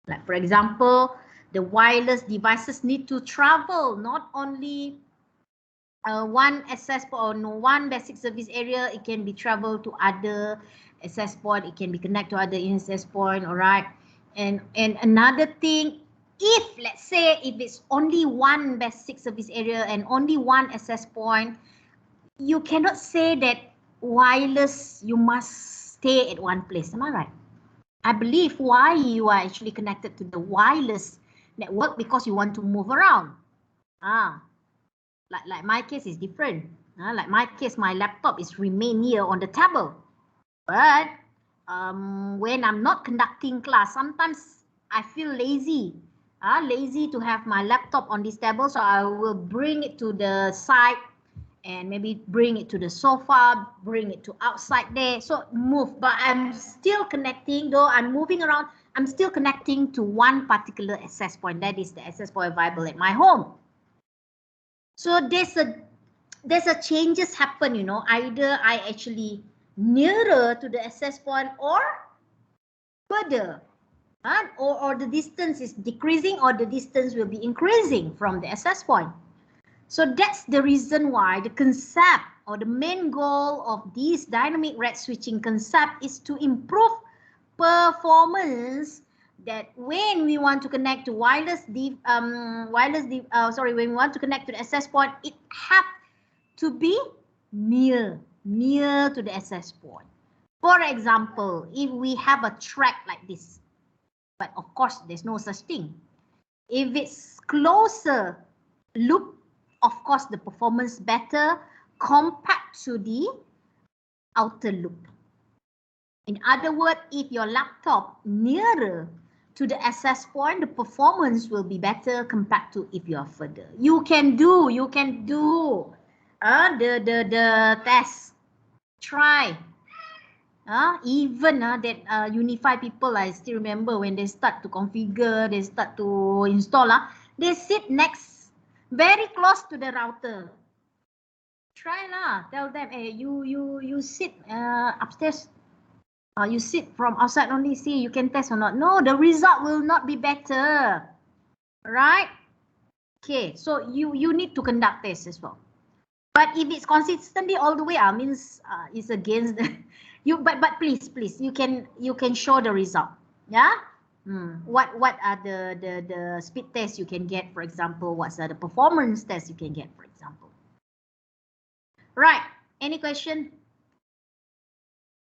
Like for example, the wireless devices need to travel not only one access point or one basic service area, it can be traveled to other access point, it can be connected to other access point, all right? And another thing, if let's say if it's only one basic service area and only one access point, you cannot say that wireless you must stay at one place. Am I right? I believe why you are actually connected to the wireless network because you want to move around. Like my case is different. Like my case, my laptop is remain here on the table. But when I'm not conducting class, sometimes I feel lazy. Lazy to have my laptop on this table, so I will bring it to the side and maybe bring it to the sofa, bring it to outside there. So move, but I'm still connecting, though I'm moving around, I'm still connecting to one particular access point. That is the access point available at my home. So there's a changes happen, you know, either I actually nearer to the access point or further, or the distance is decreasing or the distance will be increasing from the access point. So that's the reason why the concept or the main goal of this dynamic red switching concept is to improve performance, that when we want to connect to when we want to connect to the access point, it have to be near to the access point. For example, if we have a track like this, but of course there's no such thing. If it's closer loop, of course the performance better compared to the outer loop. In other words, if your laptop nearer to the access point, the performance will be better compared to if you are further. You can do the test. Try. Even that Unify people, I still remember when they start to configure, they start to install, they sit next, very close to the router. Try lah. Tell them, hey, you sit upstairs. You sit from outside only, see you can test or not. No, the result will not be better. Right? Okay, so you need to conduct tests as well. But if it's consistently all the way, means it's against the but please you can show the result. Yeah? What are the speed tests you can get, for example? What are the performance tests you can get, for example? Right. Any question?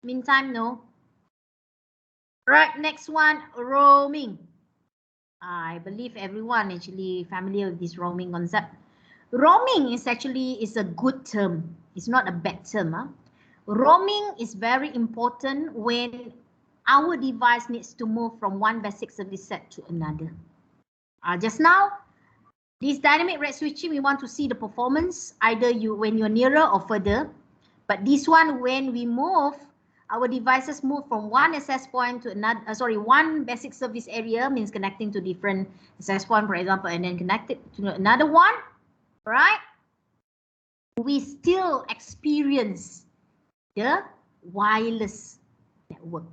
Meantime, no. Right, next one, roaming. I believe everyone actually familiar with this roaming concept. Roaming is a good term. It's not a bad term. Roaming is very important when our device needs to move from one basic service set to another. Just now, this dynamic red switching, we want to see the performance either when you're nearer or further. But this one, when we move, our devices move from one access point to another, one basic service area, means connecting to different access point, for example, and then connected to another one, right? We still experience the wireless network.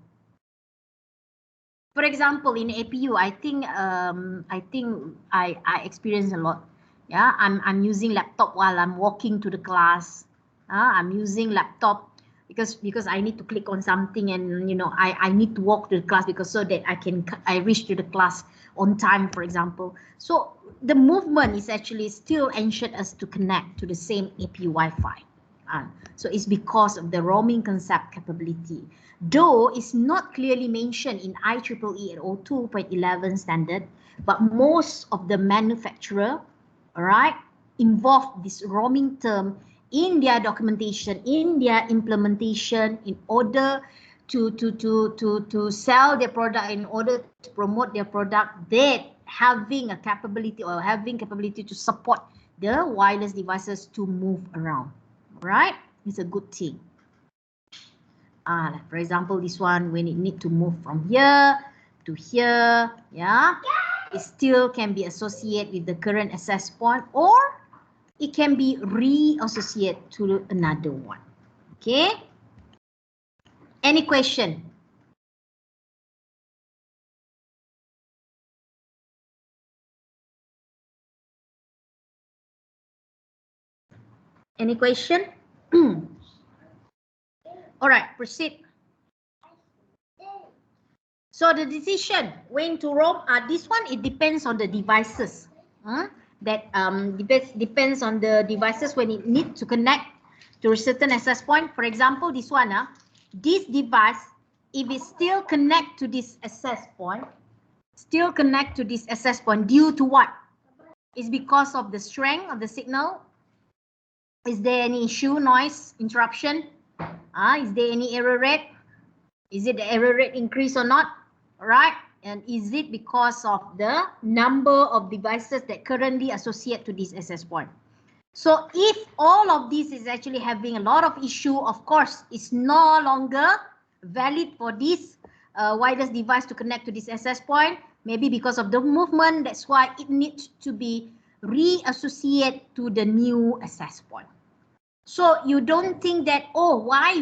For example, in APU, I think I experience a lot. Yeah, I'm using laptop while I'm walking to the class. I'm using laptop because I need to click on something, and I need to walk to the class because so that I reach to the class on time, for example. So the movement is actually still ensured us to connect to the same APU Wi-Fi. So it's because of the roaming concept capability. Though it's not clearly mentioned in IEEE 802.11 standard, but most of the manufacturer, involve this roaming term in their documentation, in their implementation, in order to sell their product, in order to promote their product, that having a capability or having capability to support the wireless devices to move around. Right? It's a good thing. Like for example, this one, when it need to move from here to here, yeah, it still can be associated with the current access point, or it can be re-associated to another one. Okay? Any question? Any question? All right, proceed. So the decision when to roam, this one, it depends on the devices. That depends on the devices when it needs to connect to a certain access point. For example, this one, this device, if it still connect to this access point, due to what? It's because of the strength of the signal. Is there any issue, noise, interruption? Is there any error rate? Is it the error rate increase or not? Right? And is it because of the number of devices that currently associate to this access point? So if all of this is actually having a lot of issue, of course, it's no longer valid for this wireless device to connect to this access point. Maybe because of the movement, that's why it needs to be reassociated to the new access point. So you don't think that, oh, why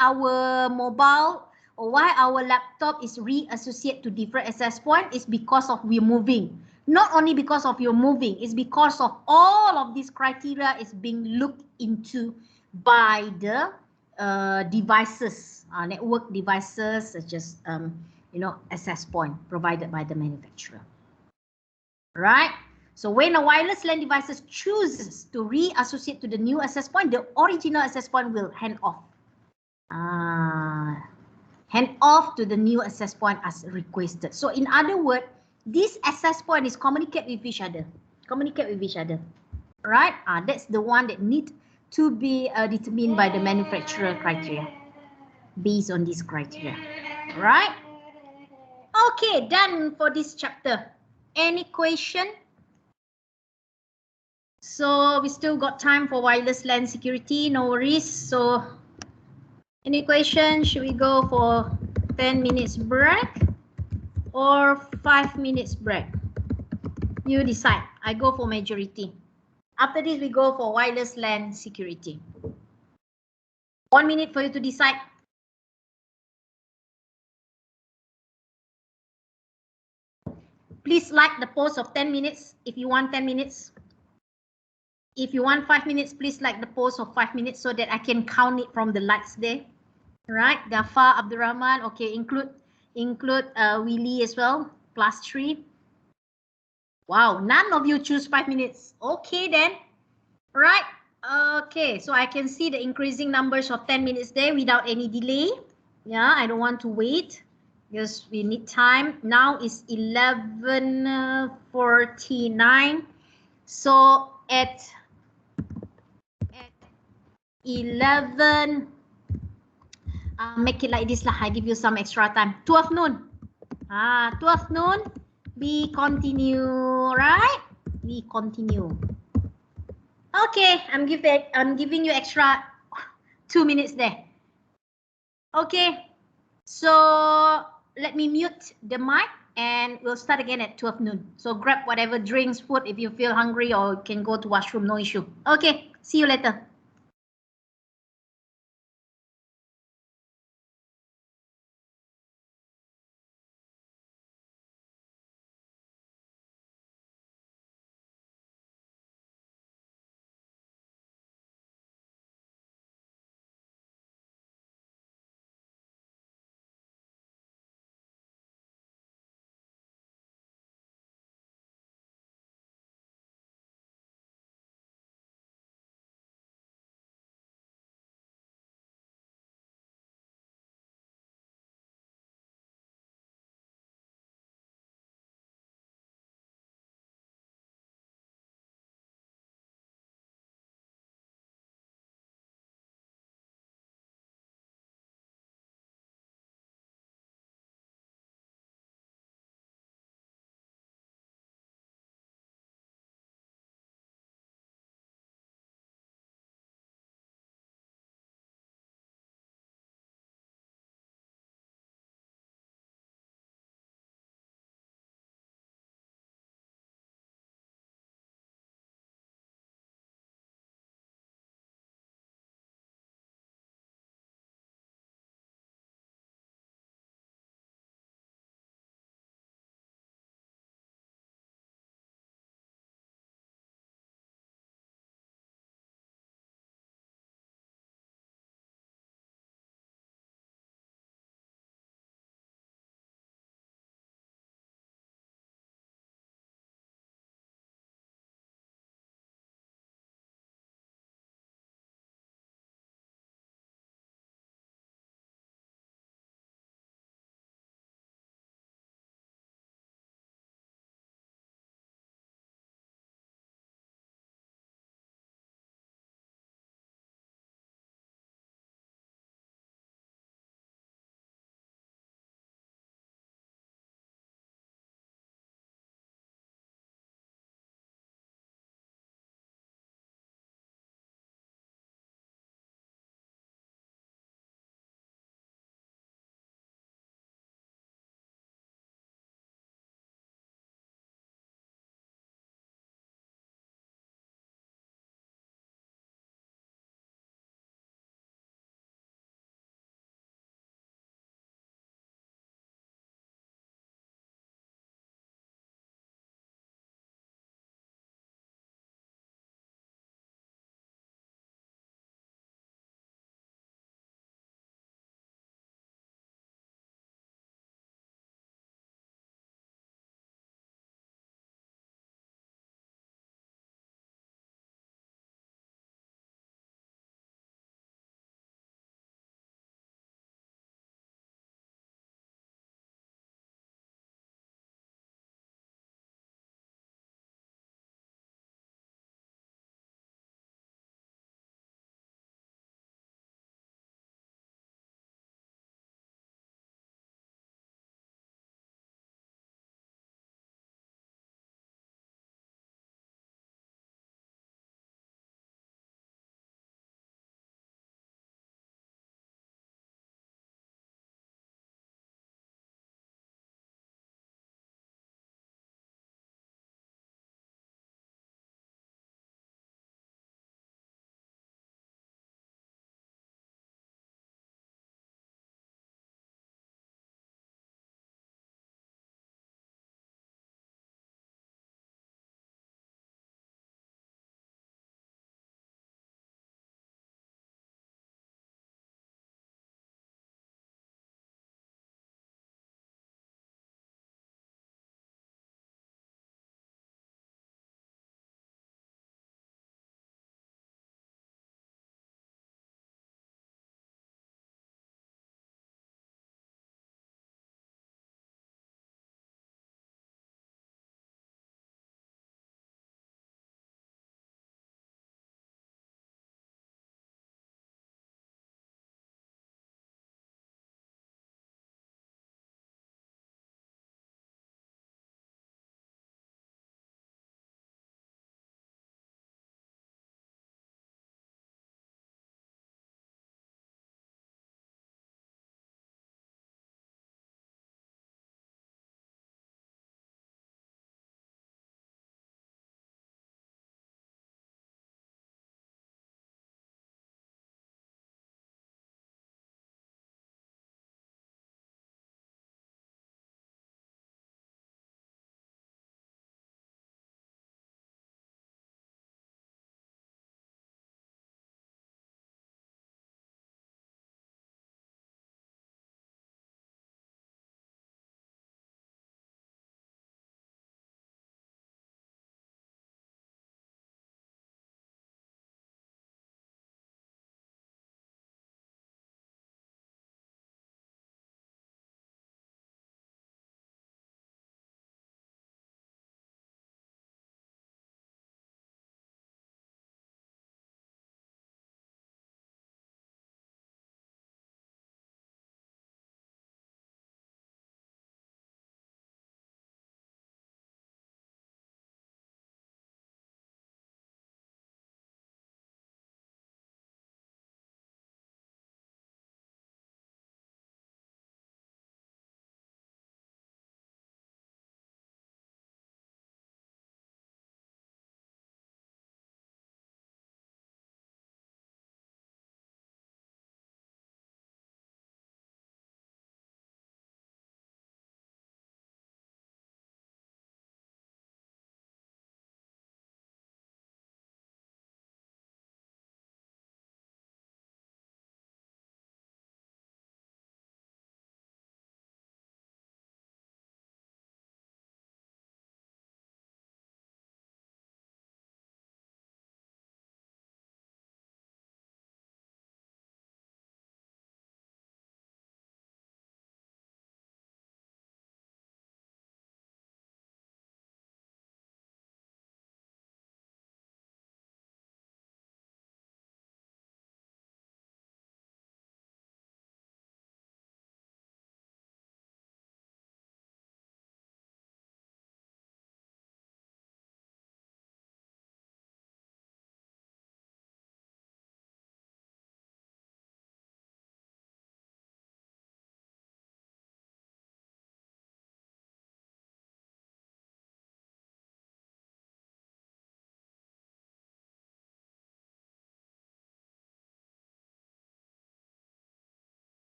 our mobile or why our laptop is reassociated to different access point is because of we're moving. Not only because of you're moving, it's because of all of these criteria is being looked into by the devices, network devices such as access point provided by the manufacturer. Right? So when a wireless LAN device chooses to reassociate to the new access point, the original access point will hand off. Hand off to the new access point as requested. So in other words, this access point is communicate with each other. Right? That's the one that need to be determined by the manufacturer criteria. Based on this criteria. Right? Okay, done for this chapter. Any question? So we still got time for wireless LAN security, no worries. So any question? Should we go for 10 minutes break or 5 minutes break? You decide. I go for majority. After this, we go for wireless LAN security. 1 minute for you to decide. Please like the post of 10 minutes if you want 10 minutes. If you want 5 minutes, please like the post of 5 minutes so that I can count it from the likes there. Right, Ghaffar, Abdurrahman, okay, include Willie as well, +3. Wow, none of you choose 5 minutes. Okay then, right, okay, so I can see the increasing numbers of 10 minutes there without any delay. Yeah, I don't want to wait because we need time. Now it's 11:49. So at 11, make it like this lah. I give you some extra time. 12 noon. 12 noon. We continue, right? We continue. Okay, I'm giving you extra 2 minutes there. Okay, so let me mute the mic and we'll start again at 12 noon. So grab whatever drinks, food if you feel hungry, or you can go to washroom, no issue. Okay, see you later.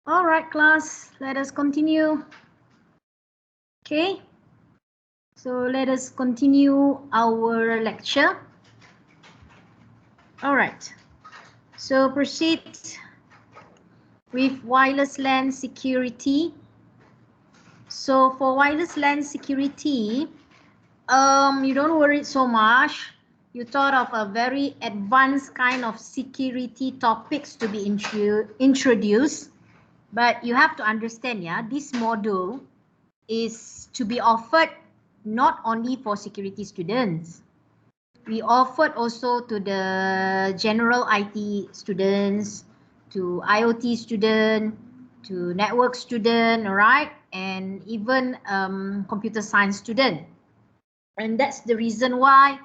All right, class, let us continue. Okay, so let us continue our lecture. All right, so proceed with wireless LAN security. So for wireless LAN security, you don't worry so much. You thought of a very advanced kind of security topics to be introduced, but you have to understand, yeah, this module is to be offered not only for security students. We offered also to the general IT students, to IoT student, to network student, all right, and even computer science student. And that's the reason why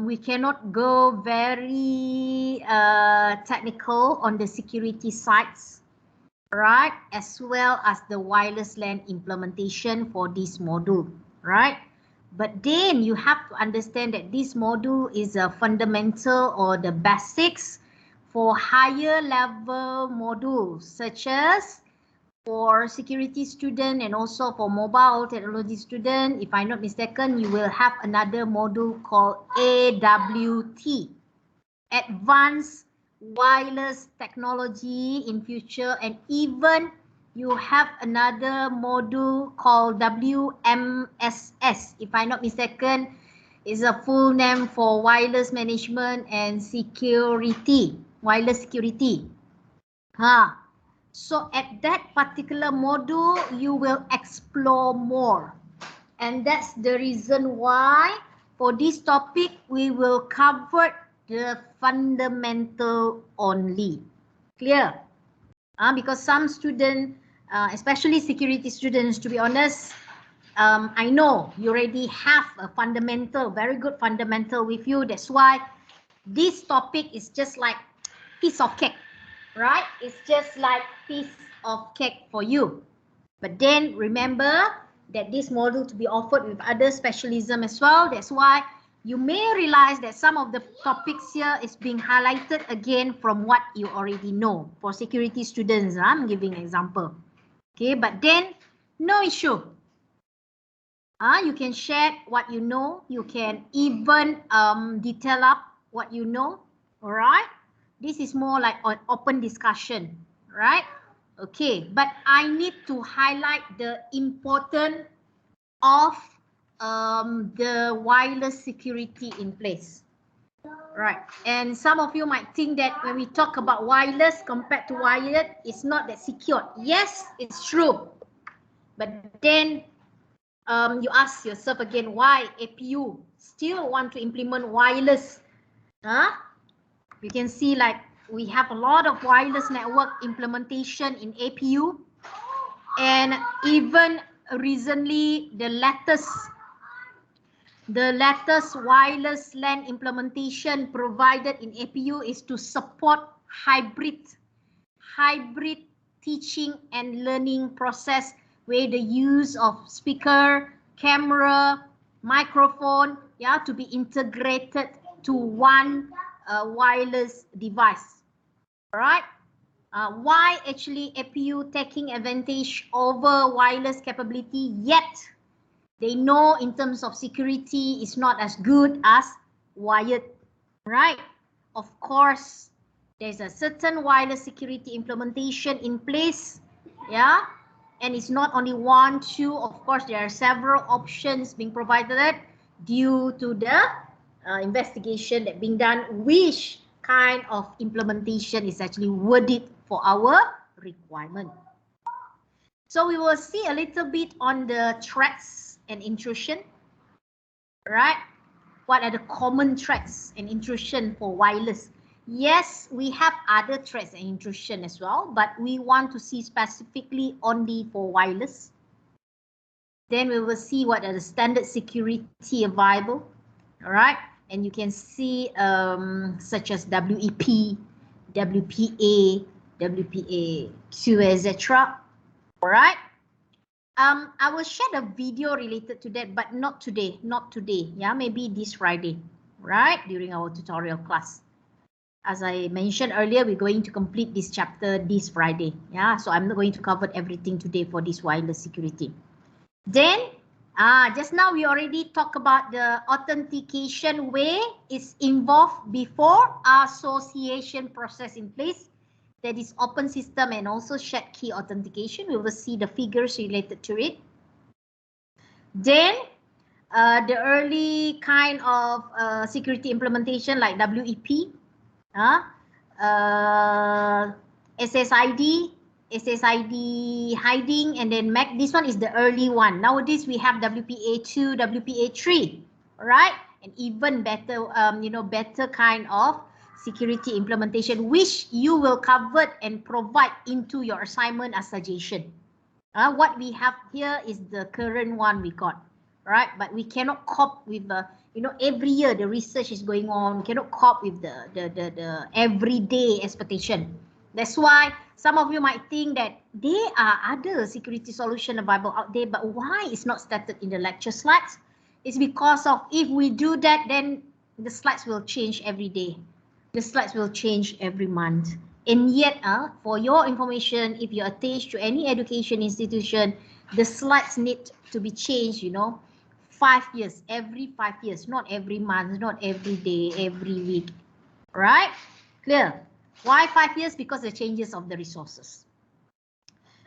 we cannot go very technical on the security sides, right, as well as the wireless LAN implementation for this module, right? But then you have to understand that this module is a fundamental or the basics for higher level modules, such as for security student and also for mobile technology student. If I'm not mistaken, you will have another module called AWT, Advanced Wireless Technology in future, and even you have another module called WMSS. If I'm not mistaken, is a full name for Wireless Management and Security, Wireless Security. So at that particular module, you will explore more. And that's the reason why for this topic, we will cover the fundamental only. Clear? Because some students, especially security students, to be honest, I know you already have a fundamental, very good fundamental with you. That's why this topic is just like piece of cake, right? It's just like piece of cake for you. But then remember that this module to be offered with other specialism as well. That's why you may realize that some of the topics here is being highlighted again from what you already know. For security students, I'm giving an example. Okay, but then no issue. You can share what you know. You can even detail up what you know. All right. This is more like an open discussion, right? Okay, but I need to highlight the importance of the wireless security in place. Right, and some of you might think that when we talk about wireless compared to wired, it's not that secure. Yes, it's true. But then you ask yourself again, why APU still want to implement wireless? You can see like we have a lot of wireless network implementation in APU, and even recently the latest wireless LAN implementation provided in APU is to support hybrid teaching and learning process, where the use of speaker, camera, microphone, yeah, to be integrated to one wireless device. All right. Why actually APU taking advantage over wireless capability, yet they know in terms of security is not as good as wired, right? Of course, there's a certain wireless security implementation in place, yeah? And it's not only one, two, of course, there are several options being provided due to the investigation that being done, which kind of implementation is actually worth it for our requirement. So we will see a little bit on the threats and intrusion, right? What are the common threats and intrusion for wireless? Yes, we have other threats and intrusion as well, but we want to see specifically only for wireless. Then we will see what are the standard security available, all right? And you can see such as WEP, WPA, WPA2, etc. All right. I will share the video related to that, but not today. Yeah, maybe this Friday, right? During our tutorial class. As I mentioned earlier, we're going to complete this chapter this Friday. Yeah, so I'm not going to cover everything today for this wireless security. Then, just now we already talked about the authentication way is involved before association process in place. That is open system and also shared key authentication. We will see the figures related to it. Then, the early kind of security implementation like WEP, SSID, SSID hiding, and then MAC. This one is the early one. Nowadays we have WPA2, WPA3, right? And even better, better kind of security implementation, which you will cover and provide into your assignment as suggestion. What we have here is the current one we got, right? But we cannot cope with the, every year the research is going on. We cannot cope with the everyday expectation. That's why some of you might think that there are other security solution available out there, but why it's not stated in the lecture slides? It's because of if we do that, then the slides will change every day. The slides will change every month. And yet, for your information, if you're attached to any education institution, the slides need to be changed, 5 years, every 5 years, not every month, not every day, every week. Right? Clear? Why 5 years? Because the changes of the resources.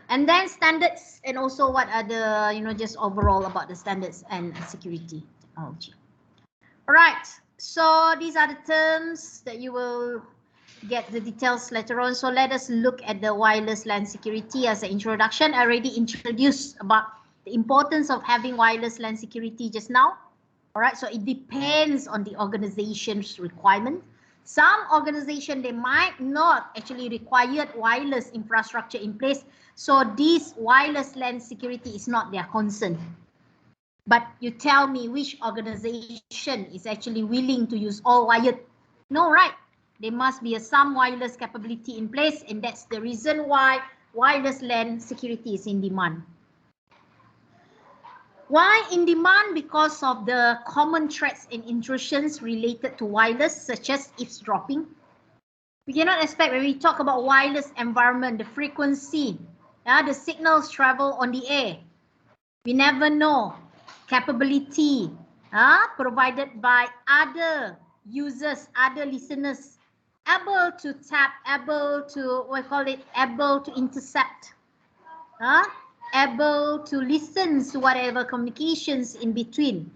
And then standards, and also what are the, just overall about the standards and security technology. All right. So these are the terms that you will get the details later on. So let us look at the wireless LAN security as an introduction. I already introduced about the importance of having wireless LAN security just now. All right, so it depends on the organization's requirement. Some organization, they might not actually require wireless infrastructure in place. So this wireless LAN security is not their concern. But you tell me which organization is actually willing to use all wired? No, right? There must be some wireless capability in place, and that's the reason why wireless LAN security is in demand. Why in demand? Because of the common threats and intrusions related to wireless, such as eavesdropping. We cannot expect when we talk about wireless environment, the frequency, the signals travel on the air. We never know. Capability provided by other users, other listeners, able to tap, able to, able to intercept, able to listen to whatever communications in between.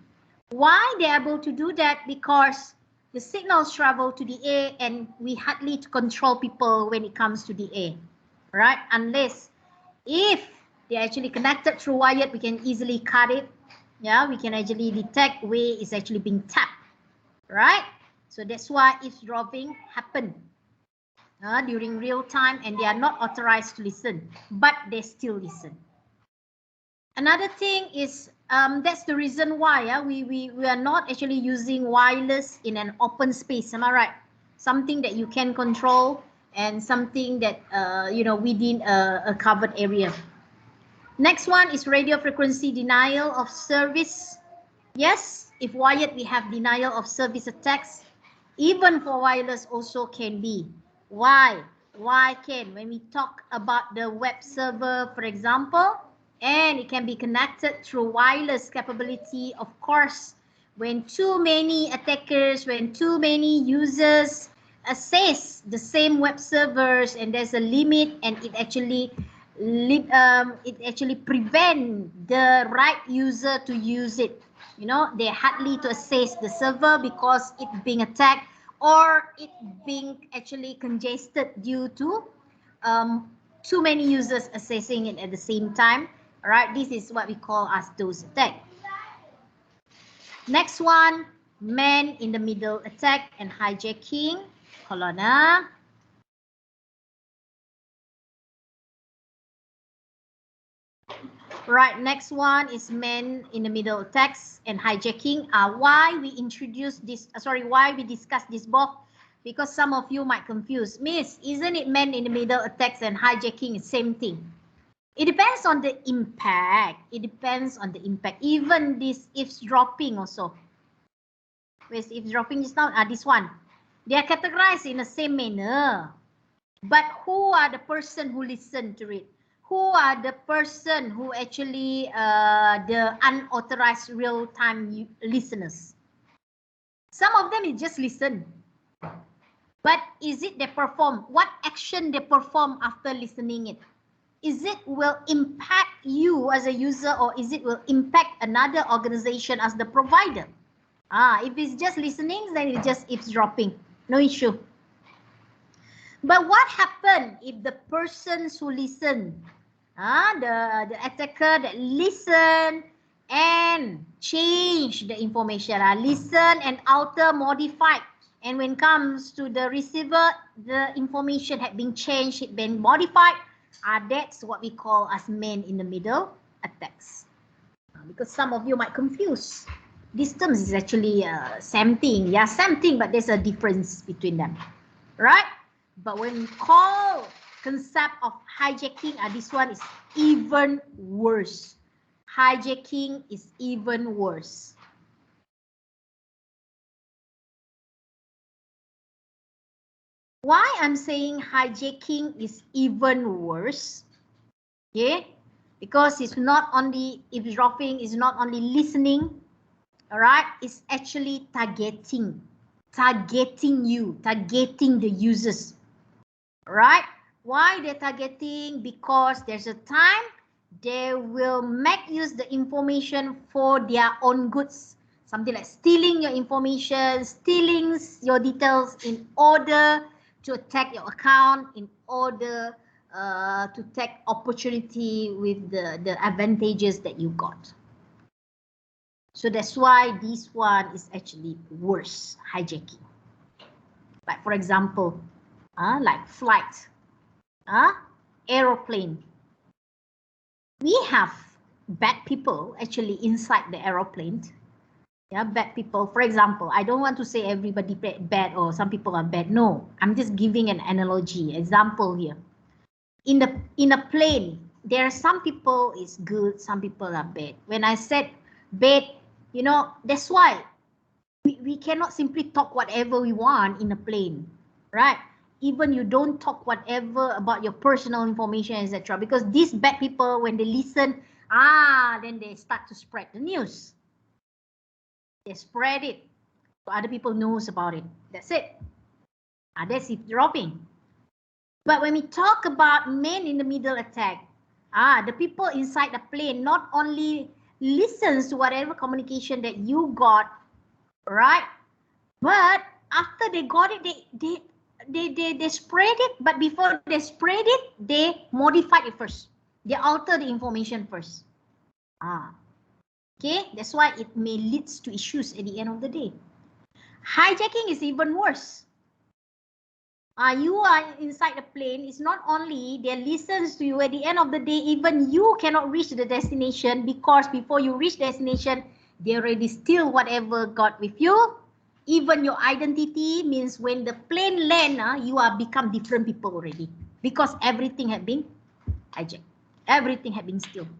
Why they're able to do that? Because the signals travel to the air and we hardly to control people when it comes to the air, right? Unless if they're actually connected through wired, we can easily cut it. Yeah, we can actually detect where it's actually being tapped, right? So that's why eavesdropping happen during real time, and they are not authorized to listen, but they still listen. Another thing is that's the reason why we are not actually using wireless in an open space. Am I right? Something that you can control and something that within a covered area. Next one is radio frequency denial of service. Yes, if wired, we have denial of service attacks. Even for wireless also can be. Why? Why can? When we talk about the web server, for example, and it can be connected through wireless capability, of course, when too many attackers, when too many users access the same web servers and there's a limit, and it actually prevent the right user to use it. They hardly to access the server because it being attacked or it being actually congested due to too many users accessing it at the same time. All right, this is what we call as DOS attack. Next one, man in the middle attack and hijacking. Hold on. Right, next one is man in the middle attacks and hijacking. Why we introduce this, why we discuss this both? Because some of you might confuse. Miss, isn't it man in the middle attacks and hijacking is same thing? It depends on the impact. It depends on the impact. Even this eavesdropping also. Where's eavesdropping just now? This one. They are categorized in the same manner. But who are the person who listen to it? Who are the person who actually the unauthorized real-time listeners? Some of them is just listen. But is it they perform? What action they perform after listening it? Is it will impact you as a user, or is it will impact another organization as the provider? If it's just listening, then it's just eavesdropping. No issue. But what happened if the persons who listen, the attacker that listen and change the information, listen and alter, modify, and when it comes to the receiver, the information had been changed, it been modified. That's what we call as man-in-the-middle attacks. Because some of you might confuse. These terms is actually same thing. Yeah, same thing, but there's a difference between them, right? But when we call concept of hijacking, this one is even worse. Hijacking is even worse. Why I'm saying hijacking is even worse? Okay, because it's not only eavesdropping, it's not only listening, all right? It's actually targeting you, targeting the users. Right? Why they're targeting? Because there's a time they will make use the information for their own goods. Something like stealing your information, stealing your details in order to attack your account, in order to take opportunity with the advantages that you got. So that's why this one is actually worse, hijacking. Like for example, like flight, aeroplane. We have bad people actually inside the aeroplane. Yeah, bad people. For example, I don't want to say everybody bad or some people are bad. No, I'm just giving an analogy, example here. In a plane, there are some people is good, some people are bad. When I said bad, you know, that's why we cannot simply talk whatever we want in a plane, right? Even you don't talk whatever about your personal information, etc. Because these bad people, when they listen, then they start to spread the news. They spread it, so other people knows about it. That's it. That's eavesdropping. But when we talk about man-in-the-middle attack, the people inside the plane not only listens to whatever communication that you got, right? But after they got it, they spread it. But before they spread it, they modified it first. They alter the information first. Okay, that's why it may lead to issues at the end of the day. Hijacking is even worse. You are inside the plane. It's not only they listens to you, at the end of the day, even you cannot reach the destination, because before you reach destination, they already steal whatever got with you. Even your identity, means when the plane land, you are become different people already, because everything had been hijacked. Everything had been stolen.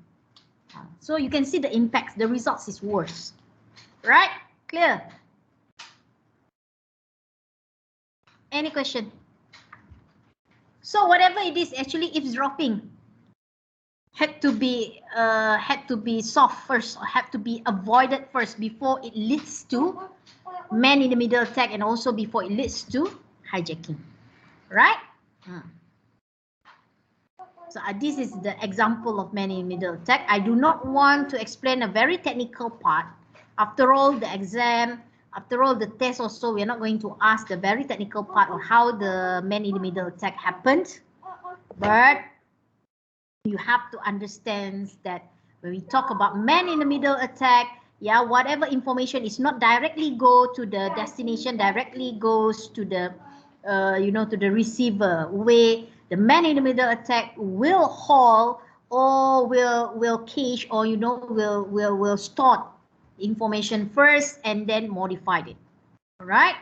So you can see the impacts. The results is worse. Right? Clear? Any question? So whatever it is, actually eavesdropping had to be solved first, or had to be avoided first before it leads to man-in-the-middle attack, and also before it leads to hijacking. Right? So this is the example of man-in-the-middle attack. I do not want to explain a very technical part. After all, the exam, after all, the test also, we are not going to ask the very technical part of how the man-in-the-middle attack happened. But you have to understand that when we talk about man-in-the-middle attack, yeah, whatever information is not directly go to the destination, directly goes to the, to the receiver, where the man-in-the-middle attack will hold, or will cache, or will store information first and then modify it. All right?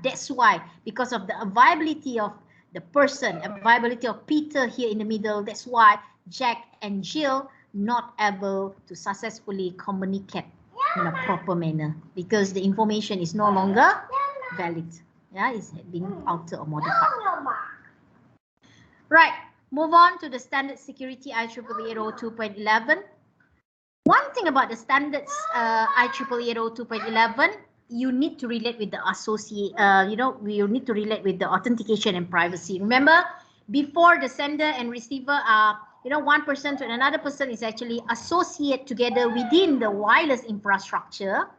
That's why, because of the availability of the person, availability of Peter here in the middle, that's why Jack and Jill not able to successfully communicate in a proper manner, because the information is no longer valid. Yeah, it's being altered or modified. Right, move on to the standard security IEEE 802.11. One thing about the standards IEEE 802.11, you need to relate with the you need to relate with the authentication and privacy. Remember, before the sender and receiver are, one person to another person is actually associate together within the wireless infrastructure,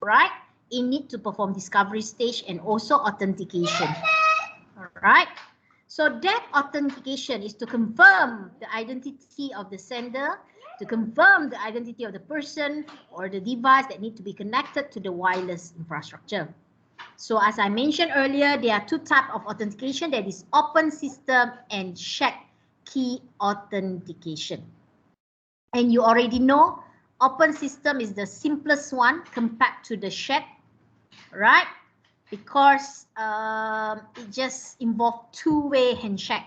right? It need to perform discovery stage and also authentication. All right. So that authentication is to confirm the identity of the sender, to confirm the identity of the person or the device that need to be connected to the wireless infrastructure. So as I mentioned earlier, there are two types of authentication. That is open system and shared key authentication. And you already know open system is the simplest one compared to the shared, right? Because it just involves two-way handshake.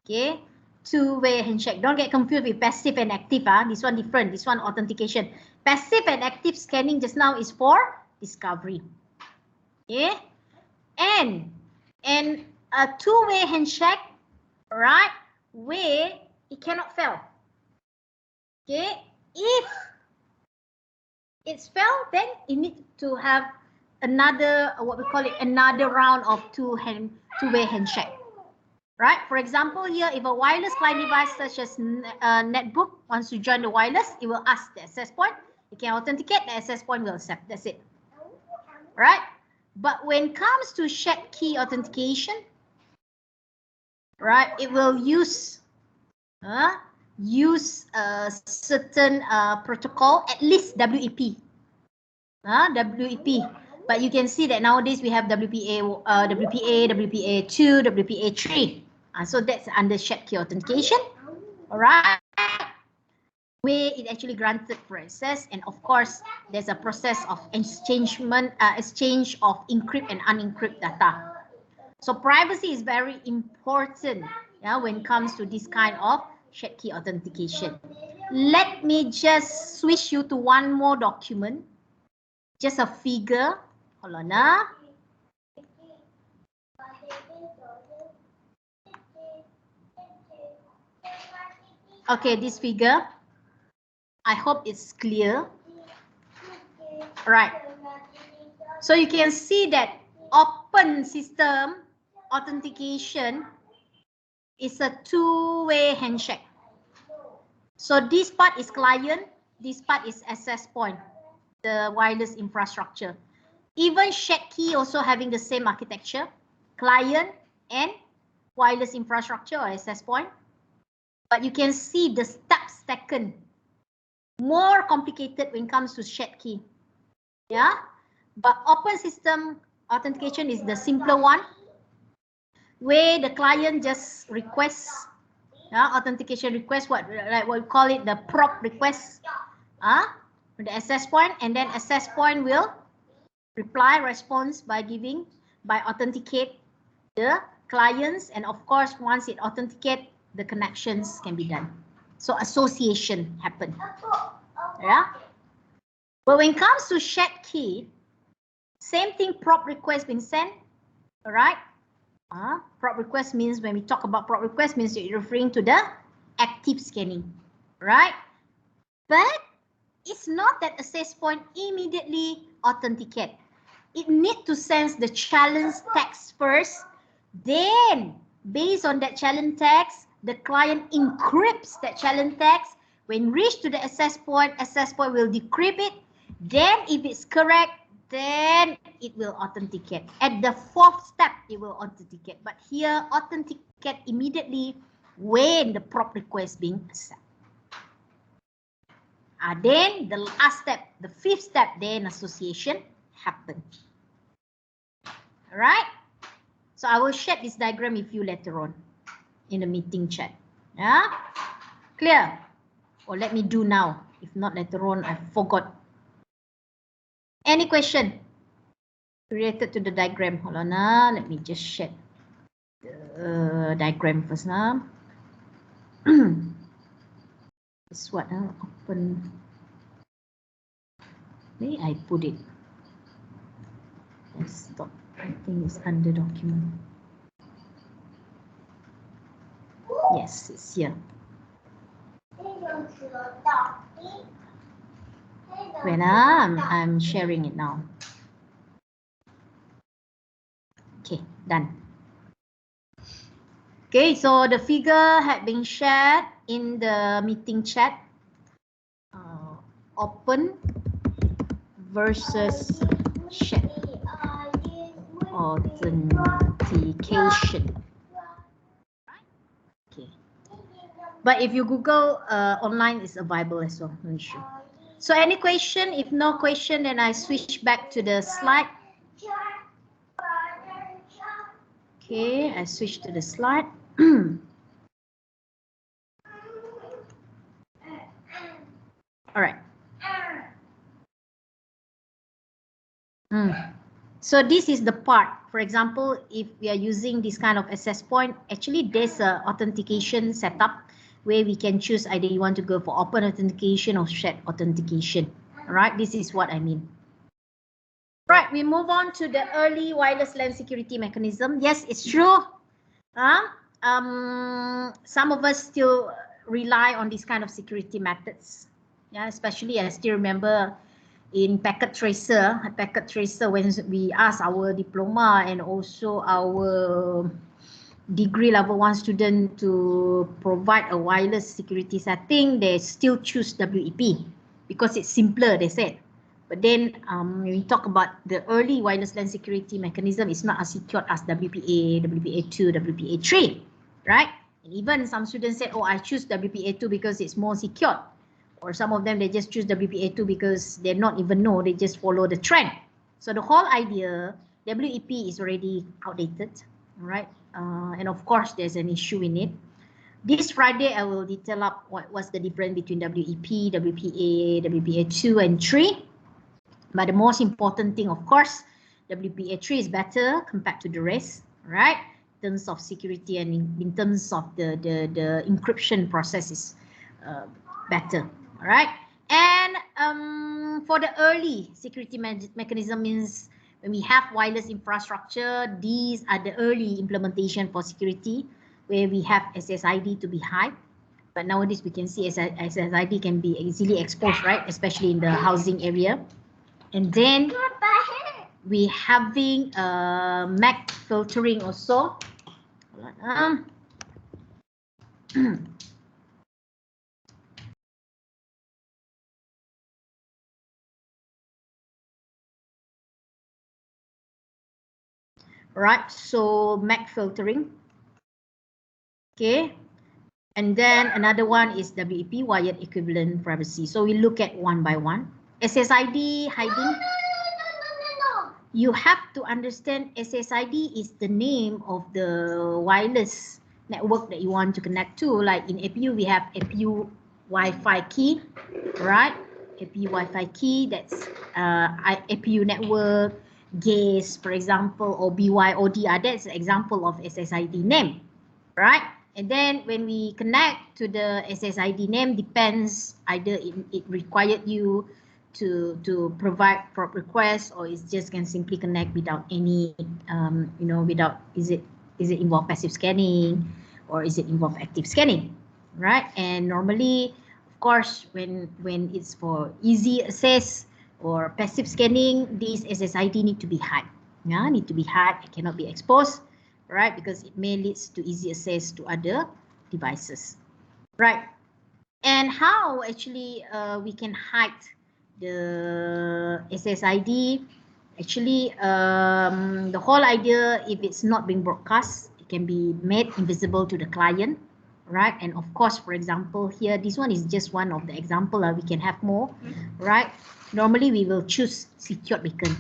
Okay, two-way handshake. Don't get confused with passive and active. This one different. This one authentication. Passive and active scanning just now is for discovery. Okay, and a two-way handshake, right? Where it cannot fail. Okay, if it's failed, then you need to have another, what we call it, another round of two-way handshake. Right? For example, here, if a wireless client device such as netbook wants to join the wireless, it will ask the access point. It can authenticate, the access point will accept. That's it. Right? But when it comes to shared key authentication, right, it will use a certain protocol, at least WEP. WEP. But you can see that nowadays we have WPA2, WPA3. So that's under shared key authentication. All right. Where it actually granted for access, and of course, there's a process of exchange of encrypt and unencrypt data. So privacy is very important, when it comes to this kind of shared key authentication. Let me just switch you to one more document. Just a figure. Hold on. Okay, this figure. I hope it's clear. Right. So you can see that open system authentication is a two-way handshake. So this part is client, this part is access point, the wireless infrastructure. Even shared key also having the same architecture, client and wireless infrastructure or access point. But you can see the steps taken more complicated when it comes to shared key. Yeah, but open system authentication is the simpler one, where the client just requests authentication request, what we call it, the prop request, the access point, and then access point will response by authenticate the clients, and of course once it authenticate, the connections can be done. So association happen. Yeah. But when it comes to shared key, same thing, prop request being sent. All right. Prop request means, when we talk about prop request, means you're referring to the active scanning, right? But it's not that access point immediately authenticate. It need to sense the challenge text first. Then, based on that challenge text, the client encrypts that challenge text. When reached to the access point will decrypt it. Then, if it's correct, then it will authenticate. At the fourth step, it will authenticate. But here, authenticate immediately when the prop request being accepted. Then the last step, the fifth step, then association happen. Alright? So I will share this diagram with you later on in the meeting chat. Yeah? Clear? Or let me do now. If not later on, I forgot. Any question related to the diagram? Hold on. Let me just share the diagram first now. This what? Open. Where I put it? Let's stop. I think it's under document. Yes, it's here. Wait, I'm sharing it now. Okay, done. Okay, so the figure had been shared in the meeting chat. Open versus share. Authentication. Okay. But if you Google online, it's available as well. No issue. So any question? If no question, then I switch back to the slide. Okay, I switch to the slide. All right. So this is the part. For example, if we are using this kind of access point, actually there's a authentication setup where we can choose either you want to go for open authentication or shared authentication. All right, this is what I mean. Right, we move on to the early wireless LAN security mechanism. Yes, it's true. Some of us still rely on these kind of security methods. Yeah, especially I still remember in packet tracer when we ask our diploma and also our degree level 1 student to provide a wireless security setting, they still choose WEP because it's simpler, they said. But then when we talk about the early wireless LAN security mechanism, it's not as secure as WPA, WPA2, WPA3, right? And even some students said, oh, I choose WPA2 because it's more secure. Or some of them, they just choose WPA2 because they not even know, they just follow the trend. So the whole idea, WEP is already outdated, right? And of course, there's an issue in it. This Friday, I will detail up what's the difference between WEP, WPA, WPA2 and 3. But the most important thing, of course, WPA3 is better compared to the rest, right? In terms of security and in terms of the encryption process is better, all right? And for the early security mechanism means when we have wireless infrastructure, these are the early implementation for security where we have SSID to be high. But nowadays we can see SSID can be easily exposed, right? Especially in the housing area. And then we having MAC filtering also. Right, so MAC filtering. Okay, and then another one is WEP, wired equivalent privacy. So we look at one by one. SSID hiding. You have to understand SSID is the name of the wireless network that you want to connect to. Like in APU, we have APU Wi-Fi key, right? APU Wi-Fi key, that's APU network, GAZE, for example, or BYOD, that's an example of SSID name, right? And then when we connect to the SSID name, depends either it required you to provide prop request or it just can simply connect without any without is it involve passive scanning or is it involve active scanning, right? And normally, of course, when it's for easy access or passive scanning, these SSID need to be hide. Yeah, need to be hide. It cannot be exposed, right? Because it may lead to easy access to other devices, right? And how actually we can hide the SSID? Actually, the whole idea, if it's not being broadcast, it can be made invisible to the client, right? And of course, for example, here, this one is just one of the example. We can have more, right? Normally, we will choose secured beacon.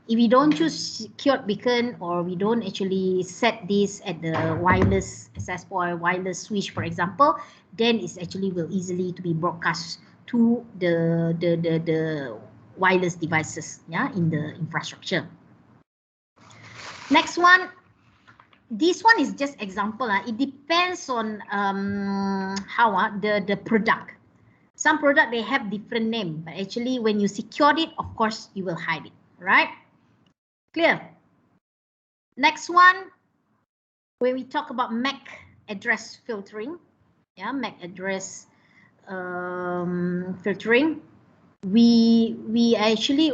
If we don't choose secured beacon or we don't actually set this at the wireless access point, wireless switch, for example, then it's actually will easily to be broadcast to the wireless devices, yeah, in the infrastructure. Next one, this one is just example. It depends on how the product. Some product they have different name, but actually when you secure it, of course you will hide it, right? Clear? Next one, when we talk about MAC address filtering, yeah, MAC address filtering, we actually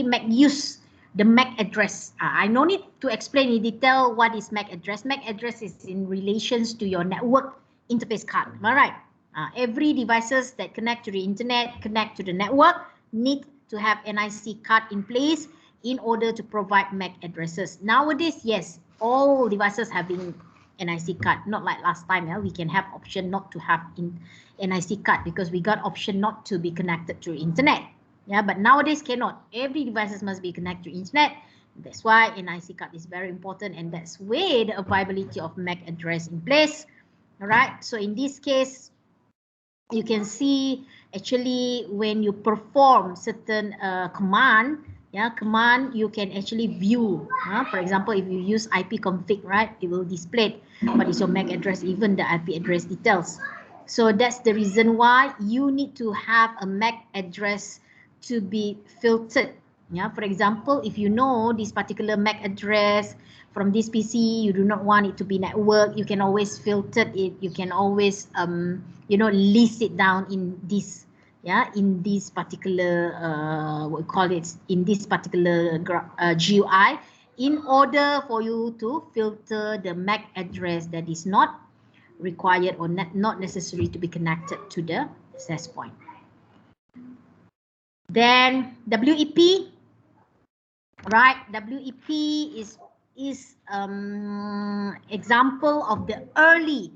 make use the MAC address. I no need to explain in detail what is MAC address. MAC address is in relations to your network interface card. Am I right? Every devices that connect to the internet, connect to the network, need to have NIC card in place in order to provide MAC addresses. Nowadays, yes, all devices having NIC card. Not like last time. Yeah, we can have option not to have NIC card because we got option not to be connected to internet. Yeah, but nowadays cannot. Every devices must be connected to internet. That's why NIC card is very important, and that's where the availability of MAC address in place. All right. So in this case, you can see actually when you perform certain command, you can actually view. For example, if you use ipconfig, right, it will display what is your MAC address, even the IP address details. So that's the reason why you need to have a MAC address to be filtered. Yeah, for example, if you know this particular MAC address from this PC, you do not want it to be network, you can always filter it. You can always list it down in this, in this particular what we call it, in this particular GUI, in order for you to filter the MAC address that is not required or not necessary to be connected to the access point. Then WEP, right? WEP is example of the early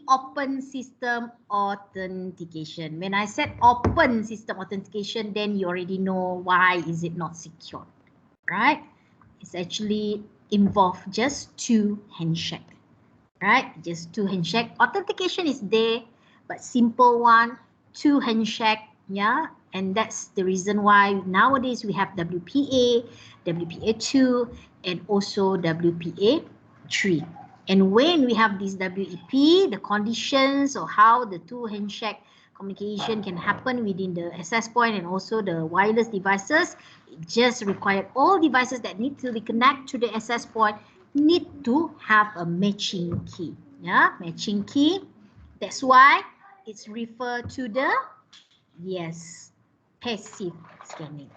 open system authentication. When I said open system authentication, then you already know why is it not secure, right? It's actually involve just two handshake, right? Just two handshake. Authentication is there, but simple one, two handshake, yeah. And that's the reason why nowadays we have WPA, WPA2, and also WPA3. And when we have this WEP, the conditions or how the two handshake communication can happen within the access point and also the wireless devices, it just require all devices that need to be connected to the access point need to have a matching key. Yeah, matching key. That's why it's referred to the, yes, passive scanning.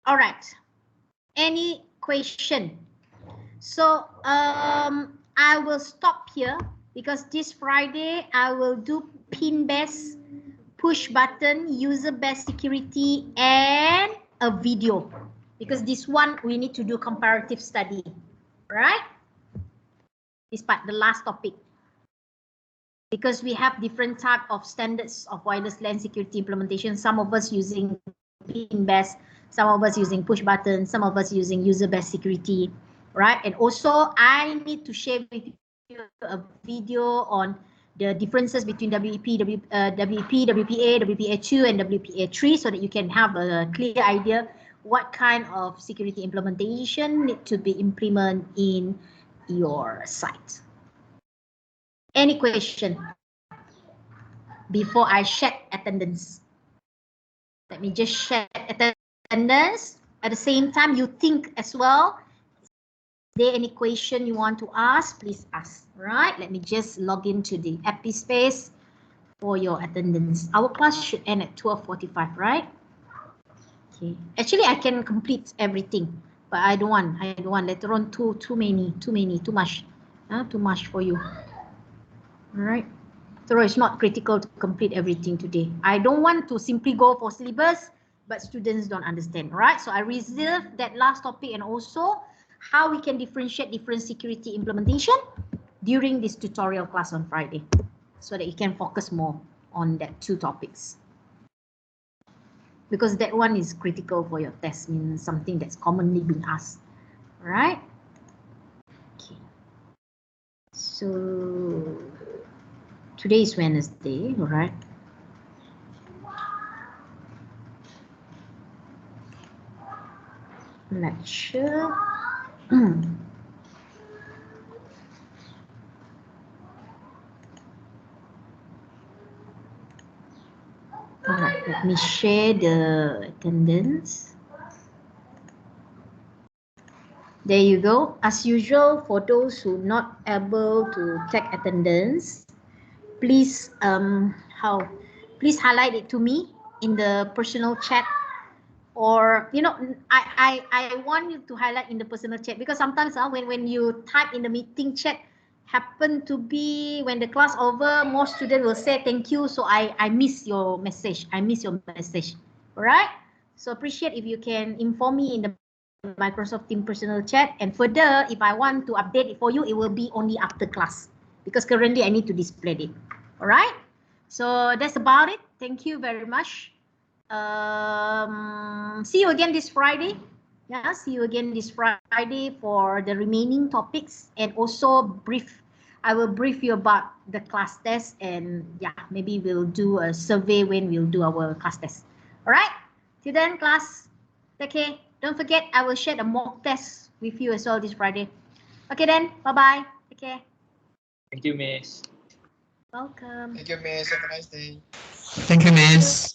All right. Any question? So I will stop here because this Friday I will do pin-based, push button, user-based security, and a video. Because this one we need to do comparative study, right? This part, the last topic. Because we have different type of standards of wireless LAN security implementation. Some of us using pin-based, some of us using push button, some of us using user-based security, right? And also I need to share with you a video on the differences between WEP, WPA, WPA2, and WPA3 so that you can have a clear idea what kind of security implementation need to be implemented in your site. Any question before I check attendance? Let me just check attendance. At the same time, you think as well. Is there any question you want to ask? Please ask. Right? Let me just log into the Epispace for your attendance. Our class should end at 12:45, right? Okay. Actually, I can complete everything, but I don't want. Later on, too much. Too much for you. All right. So it's not critical to complete everything today. I don't want to simply go for syllabus, but students don't understand, right? So I reserve that last topic and also how we can differentiate different security implementation during this tutorial class on Friday so that you can focus more on that two topics. Because that one is critical for your test, means something that's commonly being asked, right? Okay. So today is Wednesday, all right? Lecture. All right, let me share the attendance. There you go. As usual, for those who not able to take attendance, please please highlight it to me in the personal chat, or I want you to highlight in the personal chat, because sometimes when you type in the meeting chat, happen to be when the class over, more students will say thank you, so I miss your message. All right, so appreciate if you can inform me in the Microsoft Team personal chat, and further, if I want to update it for you, it will be only after class, because currently I need to display it. All right, so that's about it. Thank you very much. See you again this Friday. Yeah, see you again this Friday for the remaining topics, and also I will brief you about the class test, and yeah, maybe we'll do a survey when we'll do our class test. All right, till then, class, take care. Don't forget, I will share the mock test with you as well this Friday. Okay then, bye-bye. Take care. Thank you, Miss. Welcome. Thank you, Miss. Have a nice day. Thank you, Miss.